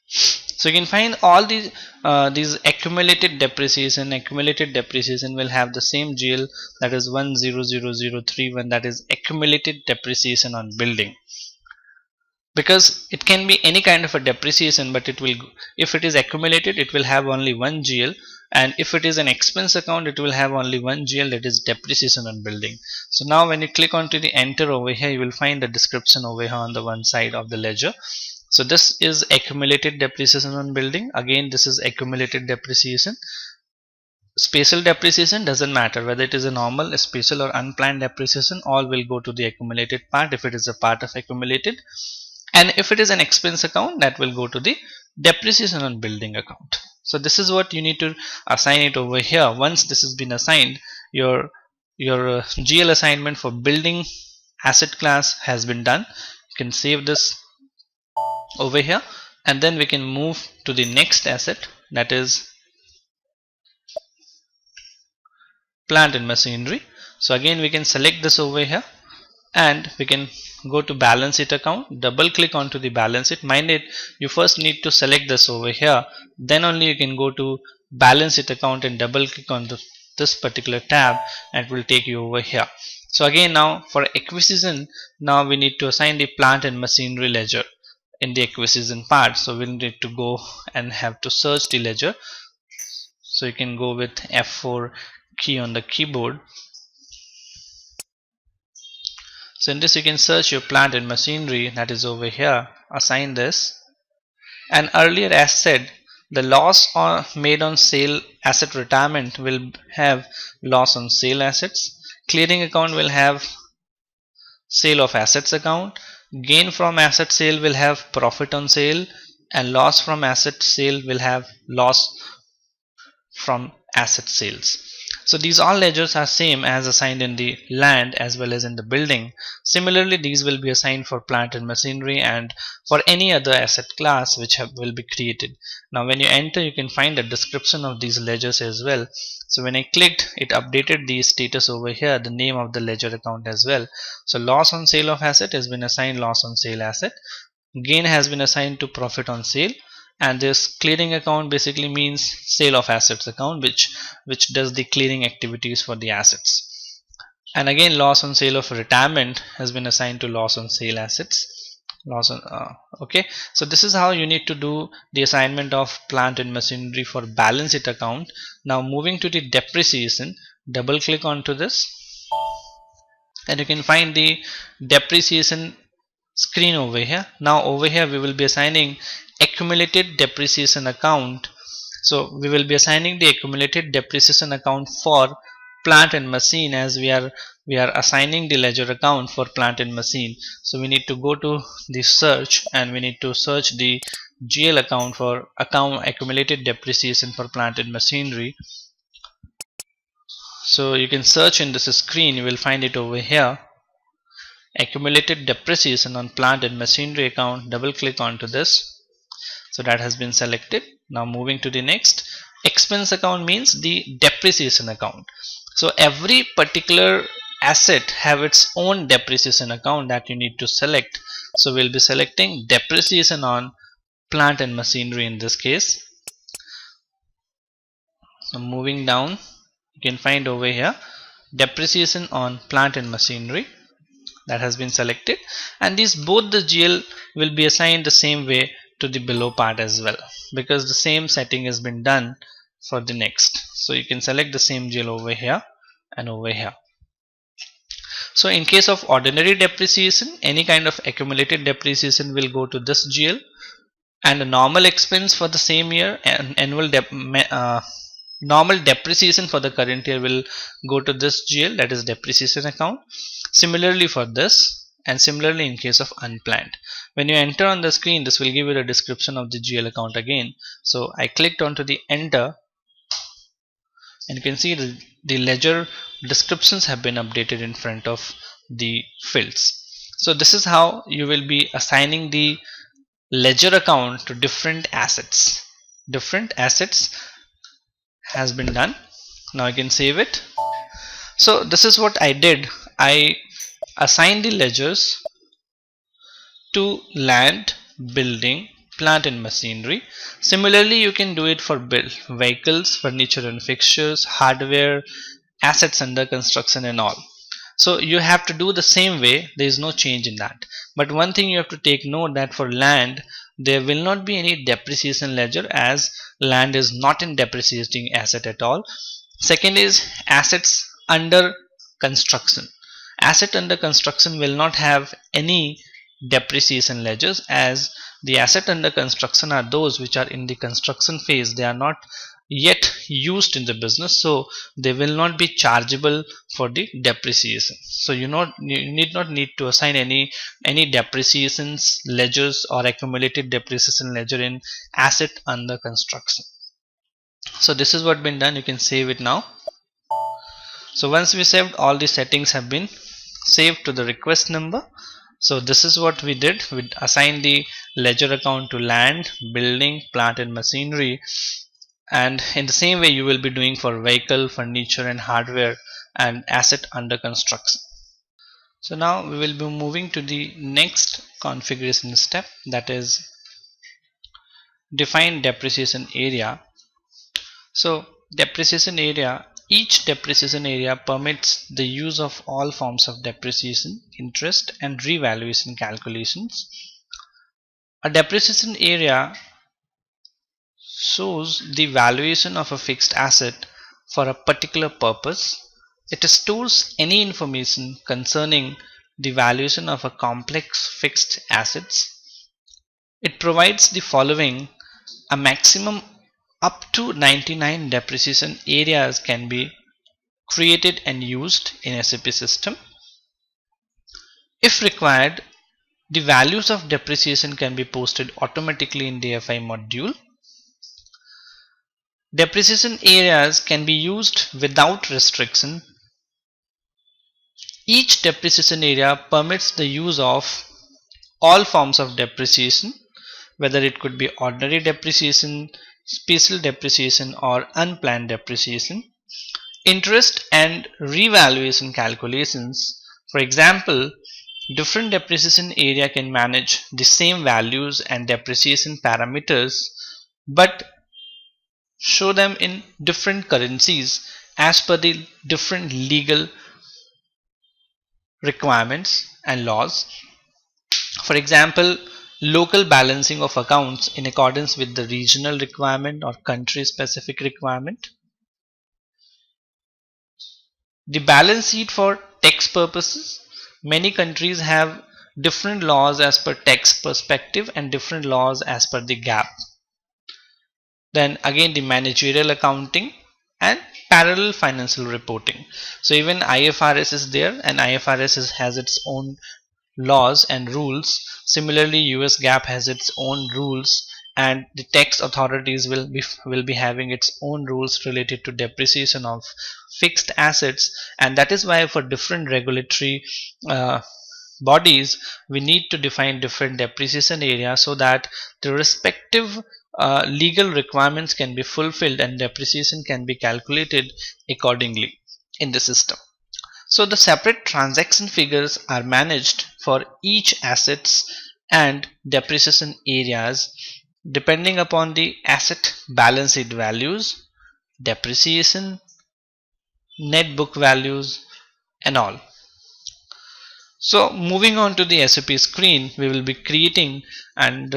So you can find all these accumulated depreciation will have the same GL, that is 100031, that is accumulated depreciation on building. Because it can be any kind of a depreciation, but it will, if it is accumulated, it will have only one GL, and if it is an expense account, it will have only one GL, that is depreciation on building. So now when you click onto the enter over here, you will find the description over here on the one side of the ledger. So this is accumulated depreciation on building. Again, this is accumulated depreciation. Special depreciation doesn't matter whether it is a normal, a special or unplanned depreciation, all will go to the accumulated part if it is a part of accumulated. And if it is an expense account, that will go to the depreciation on building account. So this is what you need to assign it over here. Once this has been assigned, your GL assignment for building asset class has been done. You can save this over here, and then we can move to the next asset, that is plant and machinery. So again we can select this over here, and we can go to balance sheet account, double click onto the balance sheet. Mind it, you first need to select this over here, then only you can go to balance sheet account and double click on this particular tab, and it will take you over here. So again, now for acquisition, now we need to assign the plant and machinery ledger in the acquisition part. So we'll need to go and have to search the ledger. So you can go with F4 key on the keyboard. So in this you can search your plant and machinery, that is over here, assign this. And earlier as said, the loss made on sale asset retirement will have loss on sale assets. Clearing account will have sale of assets account. Gain from asset sale will have profit on sale, and loss from asset sale will have loss from asset sales. So these all ledgers are same as assigned in the land as well as in the building. Similarly, these will be assigned for plant and machinery and for any other asset class which will be created. Now when you enter, you can find a description of these ledgers as well. So when I clicked, it updated the status over here, the name of the ledger account as well. So loss on sale of asset has been assigned loss on sale asset. Gain has been assigned to profit on sale. And this clearing account basically means sale of assets account, which does the clearing activities for the assets. And again, loss on sale of retirement has been assigned to loss on sale assets. Okay, so this is how you need to do the assignment of plant and machinery for balance sheet account. Now moving to the depreciation, double click onto this, and you can find the depreciation screen over here. Now over here we will be assigning accumulated depreciation account. So we will be assigning the accumulated depreciation account for plant and machine, as we are assigning the ledger account for plant and machine. So we need to go to the search, and we need to search the GL account for accumulated depreciation for plant and machinery. So you can search in this screen, you will find it over here. Accumulated depreciation on plant and machinery account. Double click onto this. So that has been selected. Now moving to the next. Expense account means the depreciation account. So every particular asset have its own depreciation account that you need to select. So we'll be selecting depreciation on plant and machinery in this case. So moving down, you can find over here depreciation on plant and machinery, that has been selected, and these both the GL will be assigned the same way to the below part as well, because the same setting has been done for the next. So you can select the same GL over here and over here. So in case of ordinary depreciation, any kind of accumulated depreciation will go to this GL, and a normal expense for the same year and annual normal depreciation for the current year will go to this GL, that is depreciation account. Similarly for this, and similarly in case of unplanned. When you enter on the screen, this will give you the description of the GL account again. So I clicked onto the enter, and you can see the ledger descriptions have been updated in front of the fields. So this is how you will be assigning the ledger account to different assets. Different assets has been done. Now I can save it. So this is what I did. I assigned the ledgers to land, building, plant and machinery. Similarly, you can do it for vehicles, furniture and fixtures, hardware, assets under construction and all. So you have to do the same way, there is no change in that. But one thing you have to take note, that for land there will not be any depreciation ledger, as land is not in depreciating asset at all. Second is assets under construction. Asset under construction will not have any depreciation ledgers, as the asset under construction are those which are in the construction phase. They are not yet used in the business, so they will not be chargeable for the depreciation. So you need not need to assign any depreciations ledgers or accumulated depreciation ledger in asset under construction. So this is what been done. You can save it now. So once we saved, all the settings have been saved to the request number. So this is what we did. We assigned the ledger account to land, building, plant and machinery, and in the same way you will be doing for vehicle, furniture and hardware and asset under construction. So now we will be moving to the next configuration step, that is define depreciation area. So depreciation area, each depreciation area permits the use of all forms of depreciation, interest and revaluation calculations. A depreciation area shows the valuation of a fixed asset for a particular purpose. It stores any information concerning the valuation of a complex fixed assets. It provides the following: a maximum up to 99 depreciation areas can be created and used in SAP system. If required, the values of depreciation can be posted automatically in the FI module. Depreciation areas can be used without restriction. Each depreciation area permits the use of all forms of depreciation, whether it could be ordinary depreciation, special depreciation or unplanned depreciation. Interest and revaluation calculations. For example, different depreciation area can manage the same values and depreciation parameters, but show them in different currencies as per the different legal requirements and laws. For example, local balancing of accounts in accordance with the regional requirement or country specific requirement. The balance sheet for tax purposes. Many countries have different laws as per tax perspective and different laws as per the GAAP. Then again the managerial accounting and parallel financial reporting. So even IFRS is there, and IFRS has its own laws and rules. Similarly, US GAAP has its own rules and the tax authorities will be having its own rules related to depreciation of fixed assets. And that is why for different regulatory uh, bodies we need to define different depreciation areas so that the respective legal requirements can be fulfilled and depreciation can be calculated accordingly in the system. So the separate transaction figures are managed for each assets and depreciation areas depending upon the asset balance sheet values, depreciation, net book values, and all. So moving on to the SAP screen, we will be creating and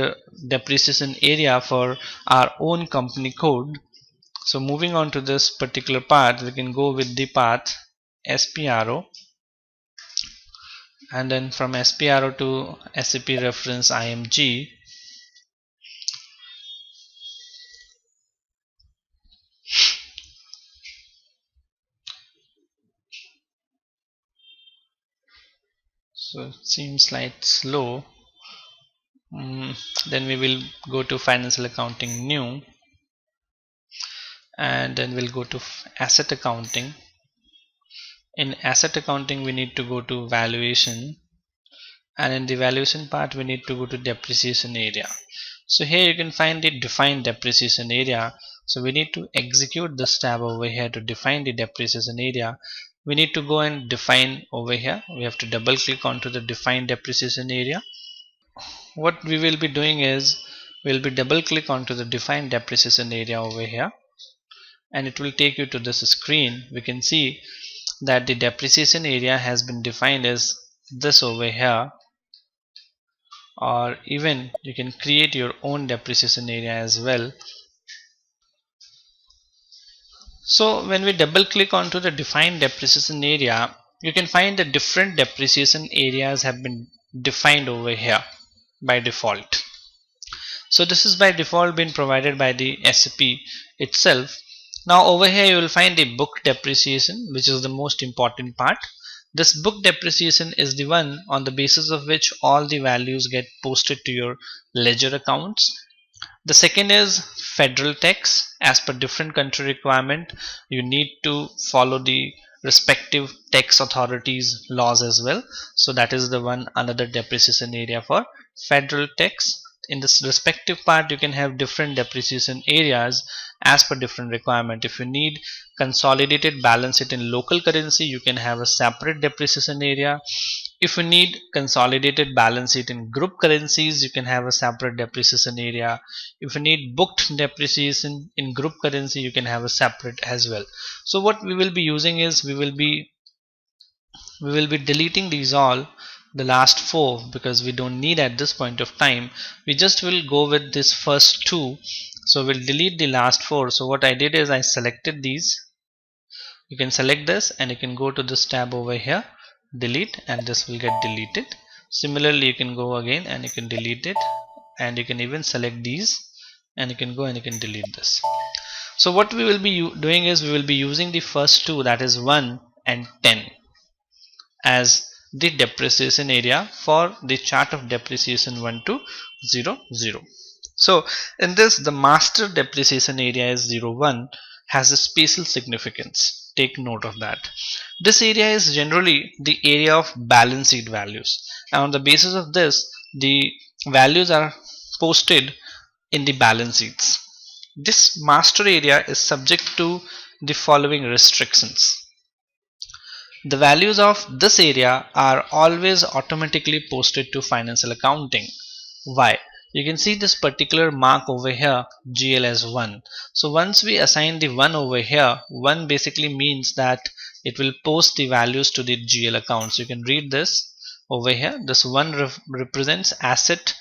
depreciation area for our own company code. So moving on to this particular part, we can go with the path SPRO, and then from SPRO to SAP reference IMG. So it seems like slow. Then we will go to financial accounting new, and then we'll go to asset accounting. In asset accounting we need to go to valuation, and in the valuation part we need to go to depreciation area. So here you can find the define depreciation area. So we need to execute this tab over here to define the depreciation area. We need to go and define over here. We have to double click onto the define depreciation area. What we will be doing is we'll be double click onto the define depreciation area over here, and it will take you to this screen. We can see that the depreciation area has been defined as this over here, or even you can create your own depreciation area as well. So when we double click onto the defined depreciation area, you can find the different depreciation areas have been defined over here by default. So this is by default been provided by the SAP itself. Now over here you will find the book depreciation, which is the most important part. This book depreciation is the one on the basis of which all the values get posted to your ledger accounts. The second is federal tax. As per different country requirement, you need to follow the respective tax authorities laws as well. So that is the one another depreciation area for federal tax. In this respective part you can have different depreciation areas as per different requirement. If you need consolidated balance sheet in local currency, you can have a separate depreciation area. If you need consolidated balance sheet in group currencies, you can have a separate depreciation area. If you need booked depreciation in group currency, you can have a separate as well. So what we will be using is we will be deleting these all, the last four, because we don't need at this point of time. We just will go with this first two. So we'll delete the last four. So what I did is I selected these. You can select this and you can go to this tab over here, delete, and this will get deleted. Similarly you can go again and you can delete it, and you can even select these and you can go and you can delete this. So what we will be doing is we will be using the first two, that is 1 and 10, as the depreciation area for the chart of depreciation 1 to 0 0. So in this, the master depreciation area is 01, has a special significance. Take note of that. This area is generally the area of balance sheet values, and on the basis of this the values are posted in the balance sheets. This master area is subject to the following restrictions. The values of this area are always automatically posted to financial accounting. Why? You can see this particular mark over here, GL as 1. So once we assign the 1 over here, 1 basically means that it will post the values to the GL account. So you can read this over here. This 1 represents asset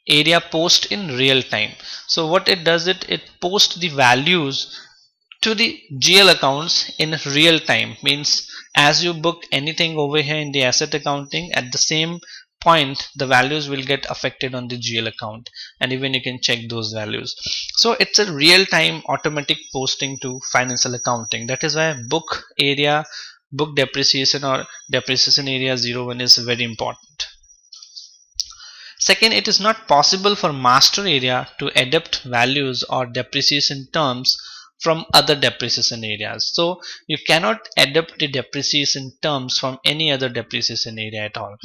area post in real time. So what it does, it posts the values to the GL accounts in real time. Means as you book anything over here in the asset accounting, at the same point the values will get affected on the GL account, and even you can check those values. So it's a real time automatic posting to financial accounting. That is why book depreciation or depreciation area 01 is very important. Second, it is not possible for master area to adapt values or depreciation terms from other depreciation areas. So you cannot adapt the depreciation terms from any other depreciation area at all.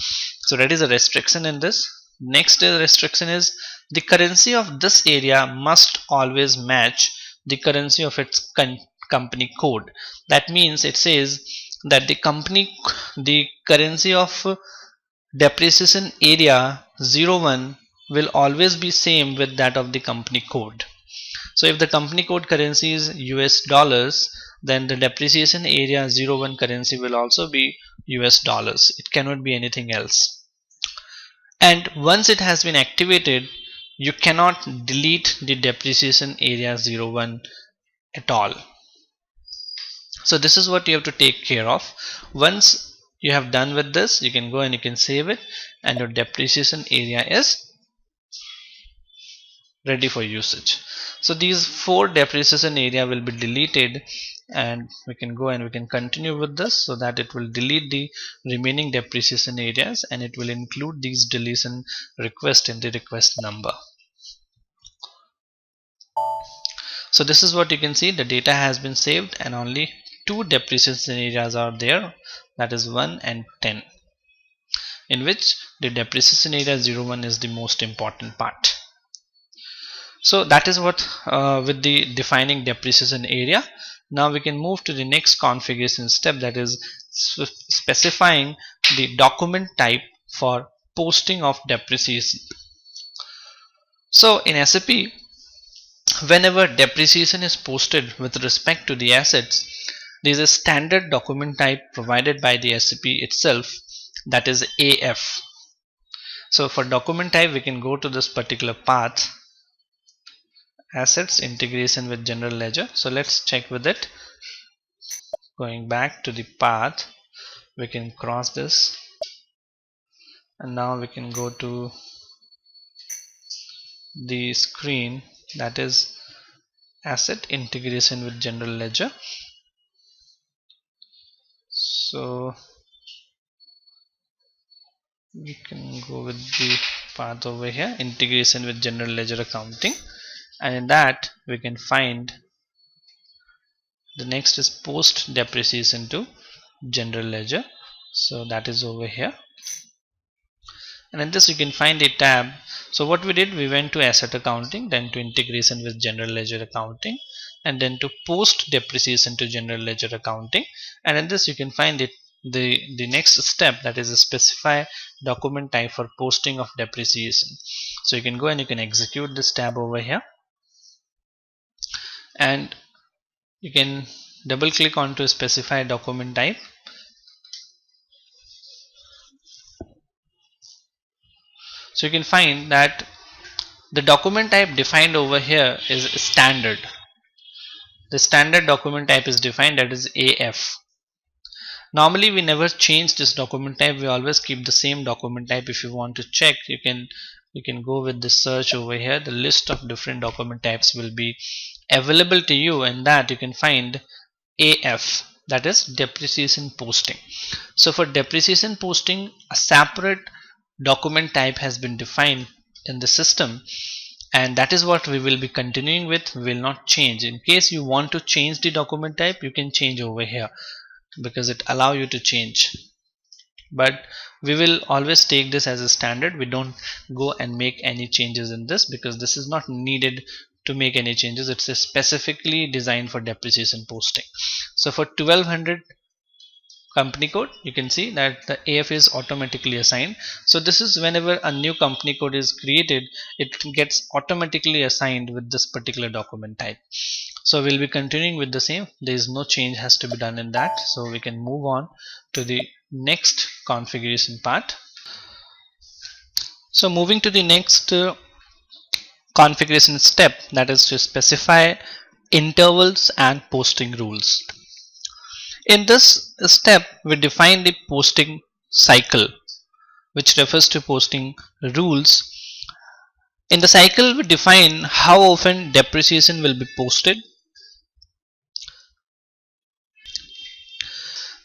So that is a restriction in this. Next restriction is the currency of this area must always match the currency of its company code. That means it says that the currency of depreciation area 01 will always be same with that of the company code. So if the company code currency is US dollars, then the depreciation area 01 currency will also be US dollars. It cannot be anything else. And once it has been activated, you cannot delete the depreciation area 01 at all. So this is what you have to take care of. Once you have done with this, you can go and you can save it, and your depreciation area is ready for usage. So these 4 depreciation area will be deleted, and we can go and we can continue with this, so that it will delete the remaining depreciation areas and it will include these deletion request in the request number. So this is what you can see, the data has been saved and only 2 depreciation areas are there, that is 1 and 10, in which the depreciation area 01 is the most important part. So that is what with the defining depreciation area. Now we can move to the next configuration step, that is specifying the document type for posting of depreciation. So in SAP, whenever depreciation is posted with respect to the assets, there is a standard document type provided by the SAP itself, that is AF. So for document type, we can go to this particular path, assets integration with general ledger. So let's check with it. Going back to the path, we can cross this, and now we can go to the screen, that is asset integration with general ledger. So we can go with the path over here, integration with general ledger accounting, and in that we can find the next is post depreciation to general ledger. So that is over here, and in this you can find a tab. So what we did, we went to asset accounting, then to integration with general ledger accounting, and then to post depreciation to general ledger accounting, and in this you can find it the next step, that is a specify document type for posting of depreciation. So you can go and you can execute this tab over here, and you can double click onto specify document type. So you can find that the document type defined over here is standard. The standard document type is defined, that is AF. Normally we never change this document type, we always keep the same document type. If you want to check, you can go with the search over here. The list of different document types will be available to you, and that you can find AF, that is depreciation posting. So for depreciation posting, a separate document type has been defined in the system, and that is what we will be continuing with. We will not change. In case you want to change the document type, you can change over here because it allow you to change, but we will always take this as a standard. We don't go and make any changes in this because this is not needed to make any changes. It's specifically designed for depreciation posting. So for 1200 company code, you can see that the AF is automatically assigned. So this is whenever a new company code is created, it gets automatically assigned with this particular document type. So we'll be continuing with the same. There is no change has to be done in that. So we can move on to the next configuration part. So moving to the next configuration step, that is to specify intervals and posting rules. In this step, we define the posting cycle, which refers to posting rules. In the cycle, we define how often depreciation will be posted,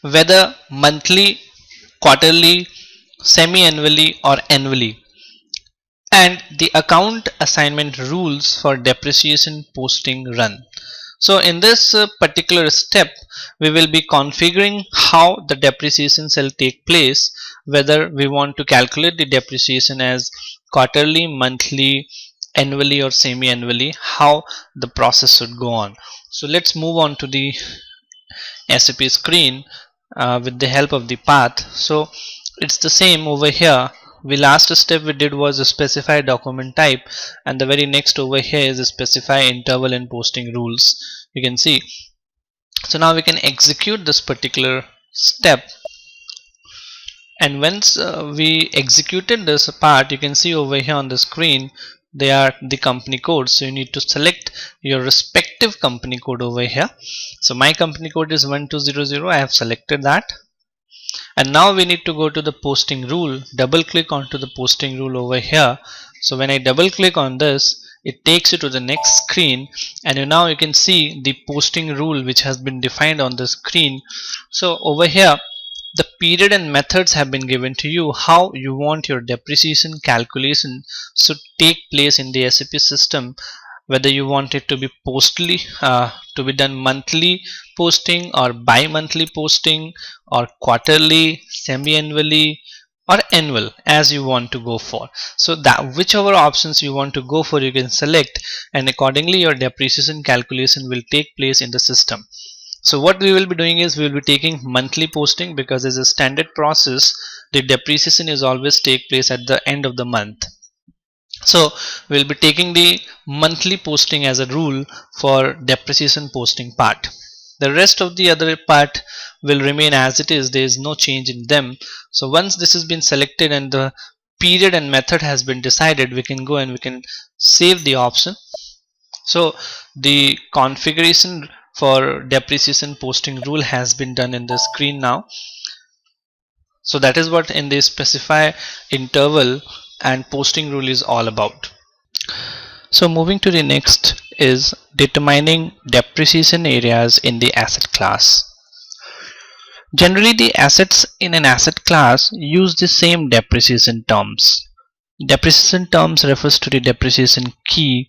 whether monthly, quarterly, semi-annually or annually. and the account assignment rules for depreciation posting run. So in this particular step, we will be configuring how the depreciation shall take place, whether we want to calculate the depreciation as quarterly, monthly, annually or semi-annually, how the process should go on. So let's move on to the SAP screen with the help of the path. So it's the same over here. The last step we did was specify document type, and the very next over here is specify interval and posting rules. You can see. So now we can execute this particular step, and once we executed this part, you can see over here on the screen they are the company codes. So you need to select your respective company code over here. So my company code is 1200. I have selected that, and now we need to go to the posting rule. Double click onto the posting rule over here. So when I double click on this, it takes you to the next screen, and now you can see the posting rule which has been defined on the screen. So over here the period and methods have been given to you, how you want your depreciation calculation should take place in the SAP system, whether you want it to be to be done monthly posting or bi-monthly posting or quarterly, semi-annually or annual, as you want to go for. So that whichever options you want to go for, you can select, and accordingly your depreciation calculation will take place in the system. So what we will be doing is we will be taking monthly posting, because as a standard process the depreciation is always take place at the end of the month. So we'll be taking the monthly posting as a rule for depreciation posting part. The rest of the other part will remain as it is. There is no change in them. So once this has been selected and the period and method has been decided, we can go and we can save the option. So the configuration for depreciation posting rule has been done in the screen now. So that is what in the specify interval and posting rule is all about. So moving to the next is determining depreciation areas in the asset class. Generally the assets in an asset class use the same depreciation terms. Depreciation terms refers to the depreciation key,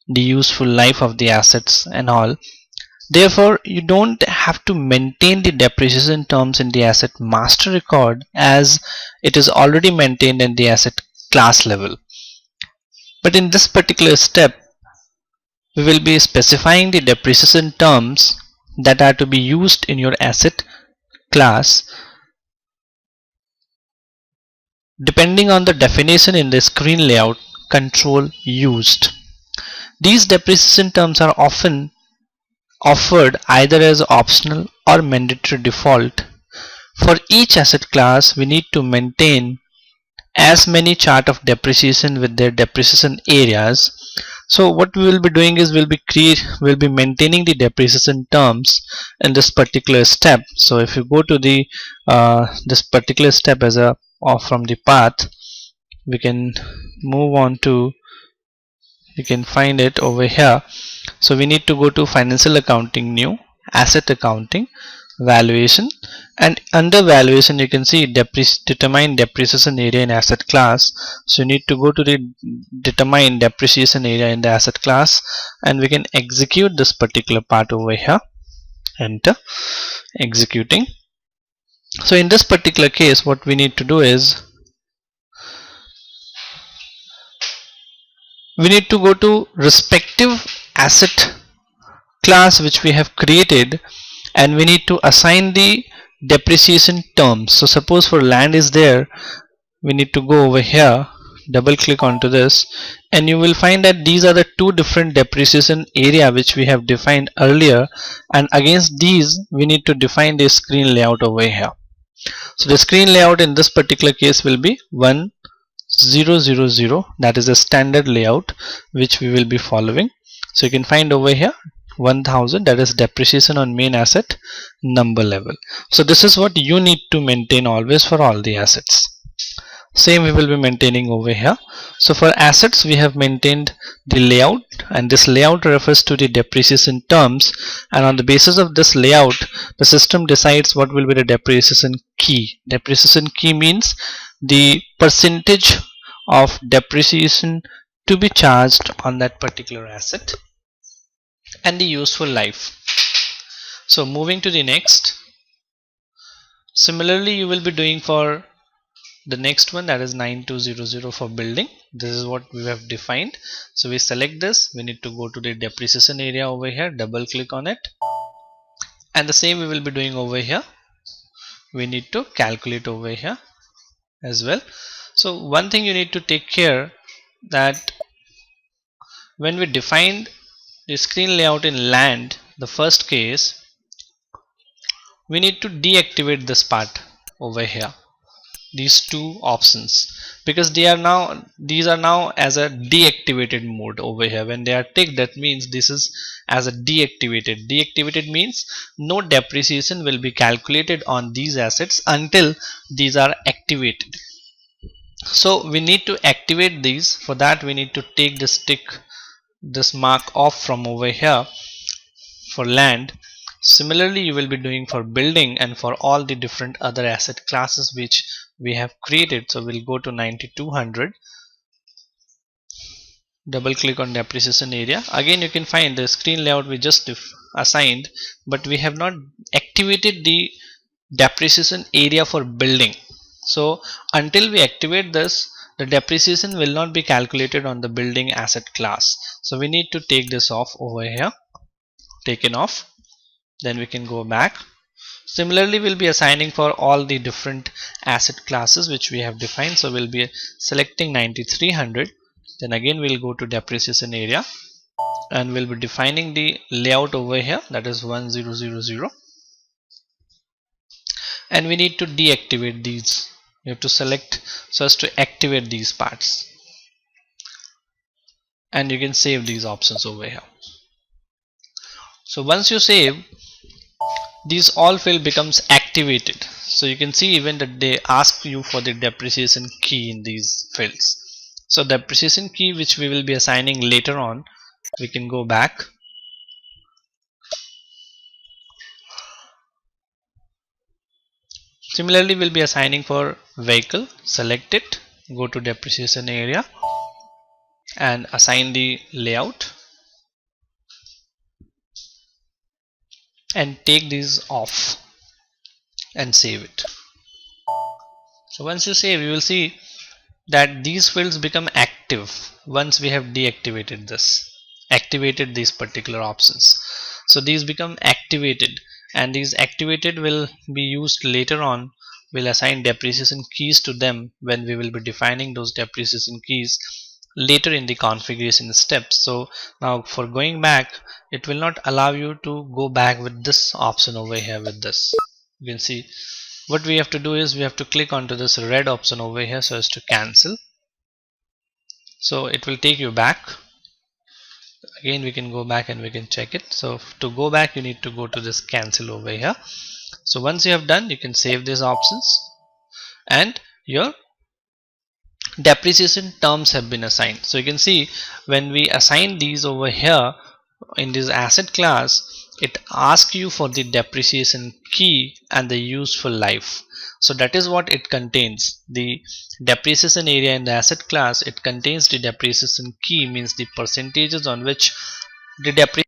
the useful life of the assets and all. Therefore, you don't have to maintain the depreciation terms in the asset master record, as it is already maintained in the asset class level. But in this particular step, we will be specifying the depreciation terms that are to be used in your asset class depending on the definition in the screen layout control used. These depreciation terms are often offered either as optional or mandatory default. For each asset class, we need to maintain as many chart of depreciation with their depreciation areas. So what we will be doing is we'll be maintaining the depreciation terms in this particular step. So if you go to the this particular step as a from the path, we can move on to, you can find it over here. So we need to go to financial accounting, new asset accounting, valuation, and under valuation you can see determine depreciation area in asset class. So you need to go to the determine depreciation area in the asset class, and we can execute this particular part over here. Enter, executing. So in this particular case, what we need to do is we need to go to respective asset class which we have created, and we need to assign the depreciation terms. So suppose for land is there, we need to go over here, double click onto this, and you will find that these are the two different depreciation area which we have defined earlier, and against these we need to define the screen layout over here. So the screen layout in this particular case will be 1000, that is a standard layout which we will be following. So you can find over here 1000, that is depreciation on main asset number level. So this is what you need to maintain always for all the assets. Same we will be maintaining over here. So for assets we have maintained the layout, and this layout refers to the depreciation terms, and on the basis of this layout the system decides what will be the depreciation key. Depreciation key means the percentage of depreciation to be charged on that particular asset and the useful life. So moving to the next, similarly you will be doing for the next one, that is 9200 for building. This is what we have defined. So we select this, we need to go to the depreciation area over here, double click on it, and the same we will be doing over here. We need to calculate over here as well. So one thing you need to take care that when we defined the screen layout in land, the first case, we need to deactivate this part over here, these two options, because these are now as a deactivated mode over here. When they are ticked, that means this is as a deactivated means no depreciation will be calculated on these assets until these are activated. So we need to activate these. For that we need to take this tick, this mark off from over here for land. Similarly you will be doing for building and for all the different other asset classes which we have created. So we'll go to 9200, double click on depreciation area. Again you can find the screen layout we just assigned, but we have not activated the depreciation area for building. So until we activate this, the depreciation will not be calculated on the building asset class. So we need to take this off over here, taken off. Then we can go back. Similarly we'll be assigning for all the different asset classes which we have defined. So we'll be selecting 9300. Then again we'll go to depreciation area and we'll be defining the layout over here, that is 1000, and we need to deactivate these. You have to select so as to activate these parts, and you can save these options over here. So once you save, these all field becomes activated. So you can see even that they ask you for the depreciation key in these fields. So depreciation key which we will be assigning later on, we can go back. Similarly we'll be assigning for vehicle, select it, go to depreciation area and assign the layout and take these off and save it. So once you save, you will see that these fields become active once we have deactivated this, activated these particular options. So these become activated, and these activated will be used later on. We'll assign depreciation keys to them when we will be defining those depreciation keys later in the configuration steps. So now for going back, it will not allow you to go back with this option over here. With this, you can see what we have to do is we have to click onto this red option over here so as to cancel. So it will take you back. Again we can go back and we can check it. So to go back you need to go to this cancel over here. So once you have done, you can save these options and your depreciation terms have been assigned. So you can see when we assign these over here in this asset class, it asks you for the depreciation key and the useful life. So that is what it contains. The depreciation area in the asset class, it contains the depreciation key, means the percentages on which the depreciation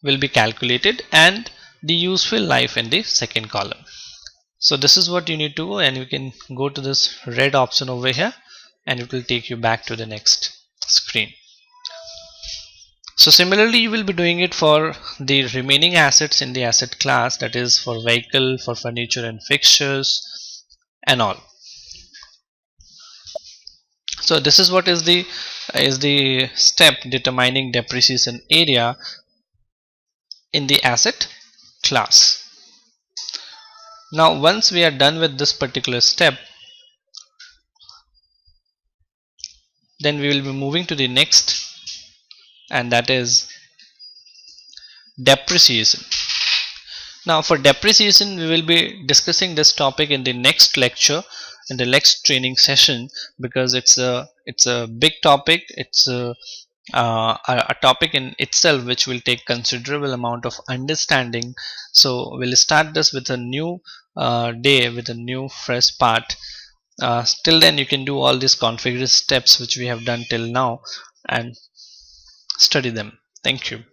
will be calculated, and the useful life in the second column. So this is what you need to go, and you can go to this red option over here and it will take you back to the next screen. So similarly you will be doing it for the remaining assets in the asset class, that is for vehicle, for furniture and fixtures and all. So this is what is the step determining depreciation area in the asset class. Now once we are done with this particular step, then we will be moving to the next, and that is depreciation. Now for depreciation we will be discussing this topic in the next lecture, in the next training session, because it's a big topic. It's a topic in itself which will take considerable amount of understanding. So we'll start this with a new day, with a new fresh part, Till then you can do all these configured steps which we have done till now and study them. Thank you.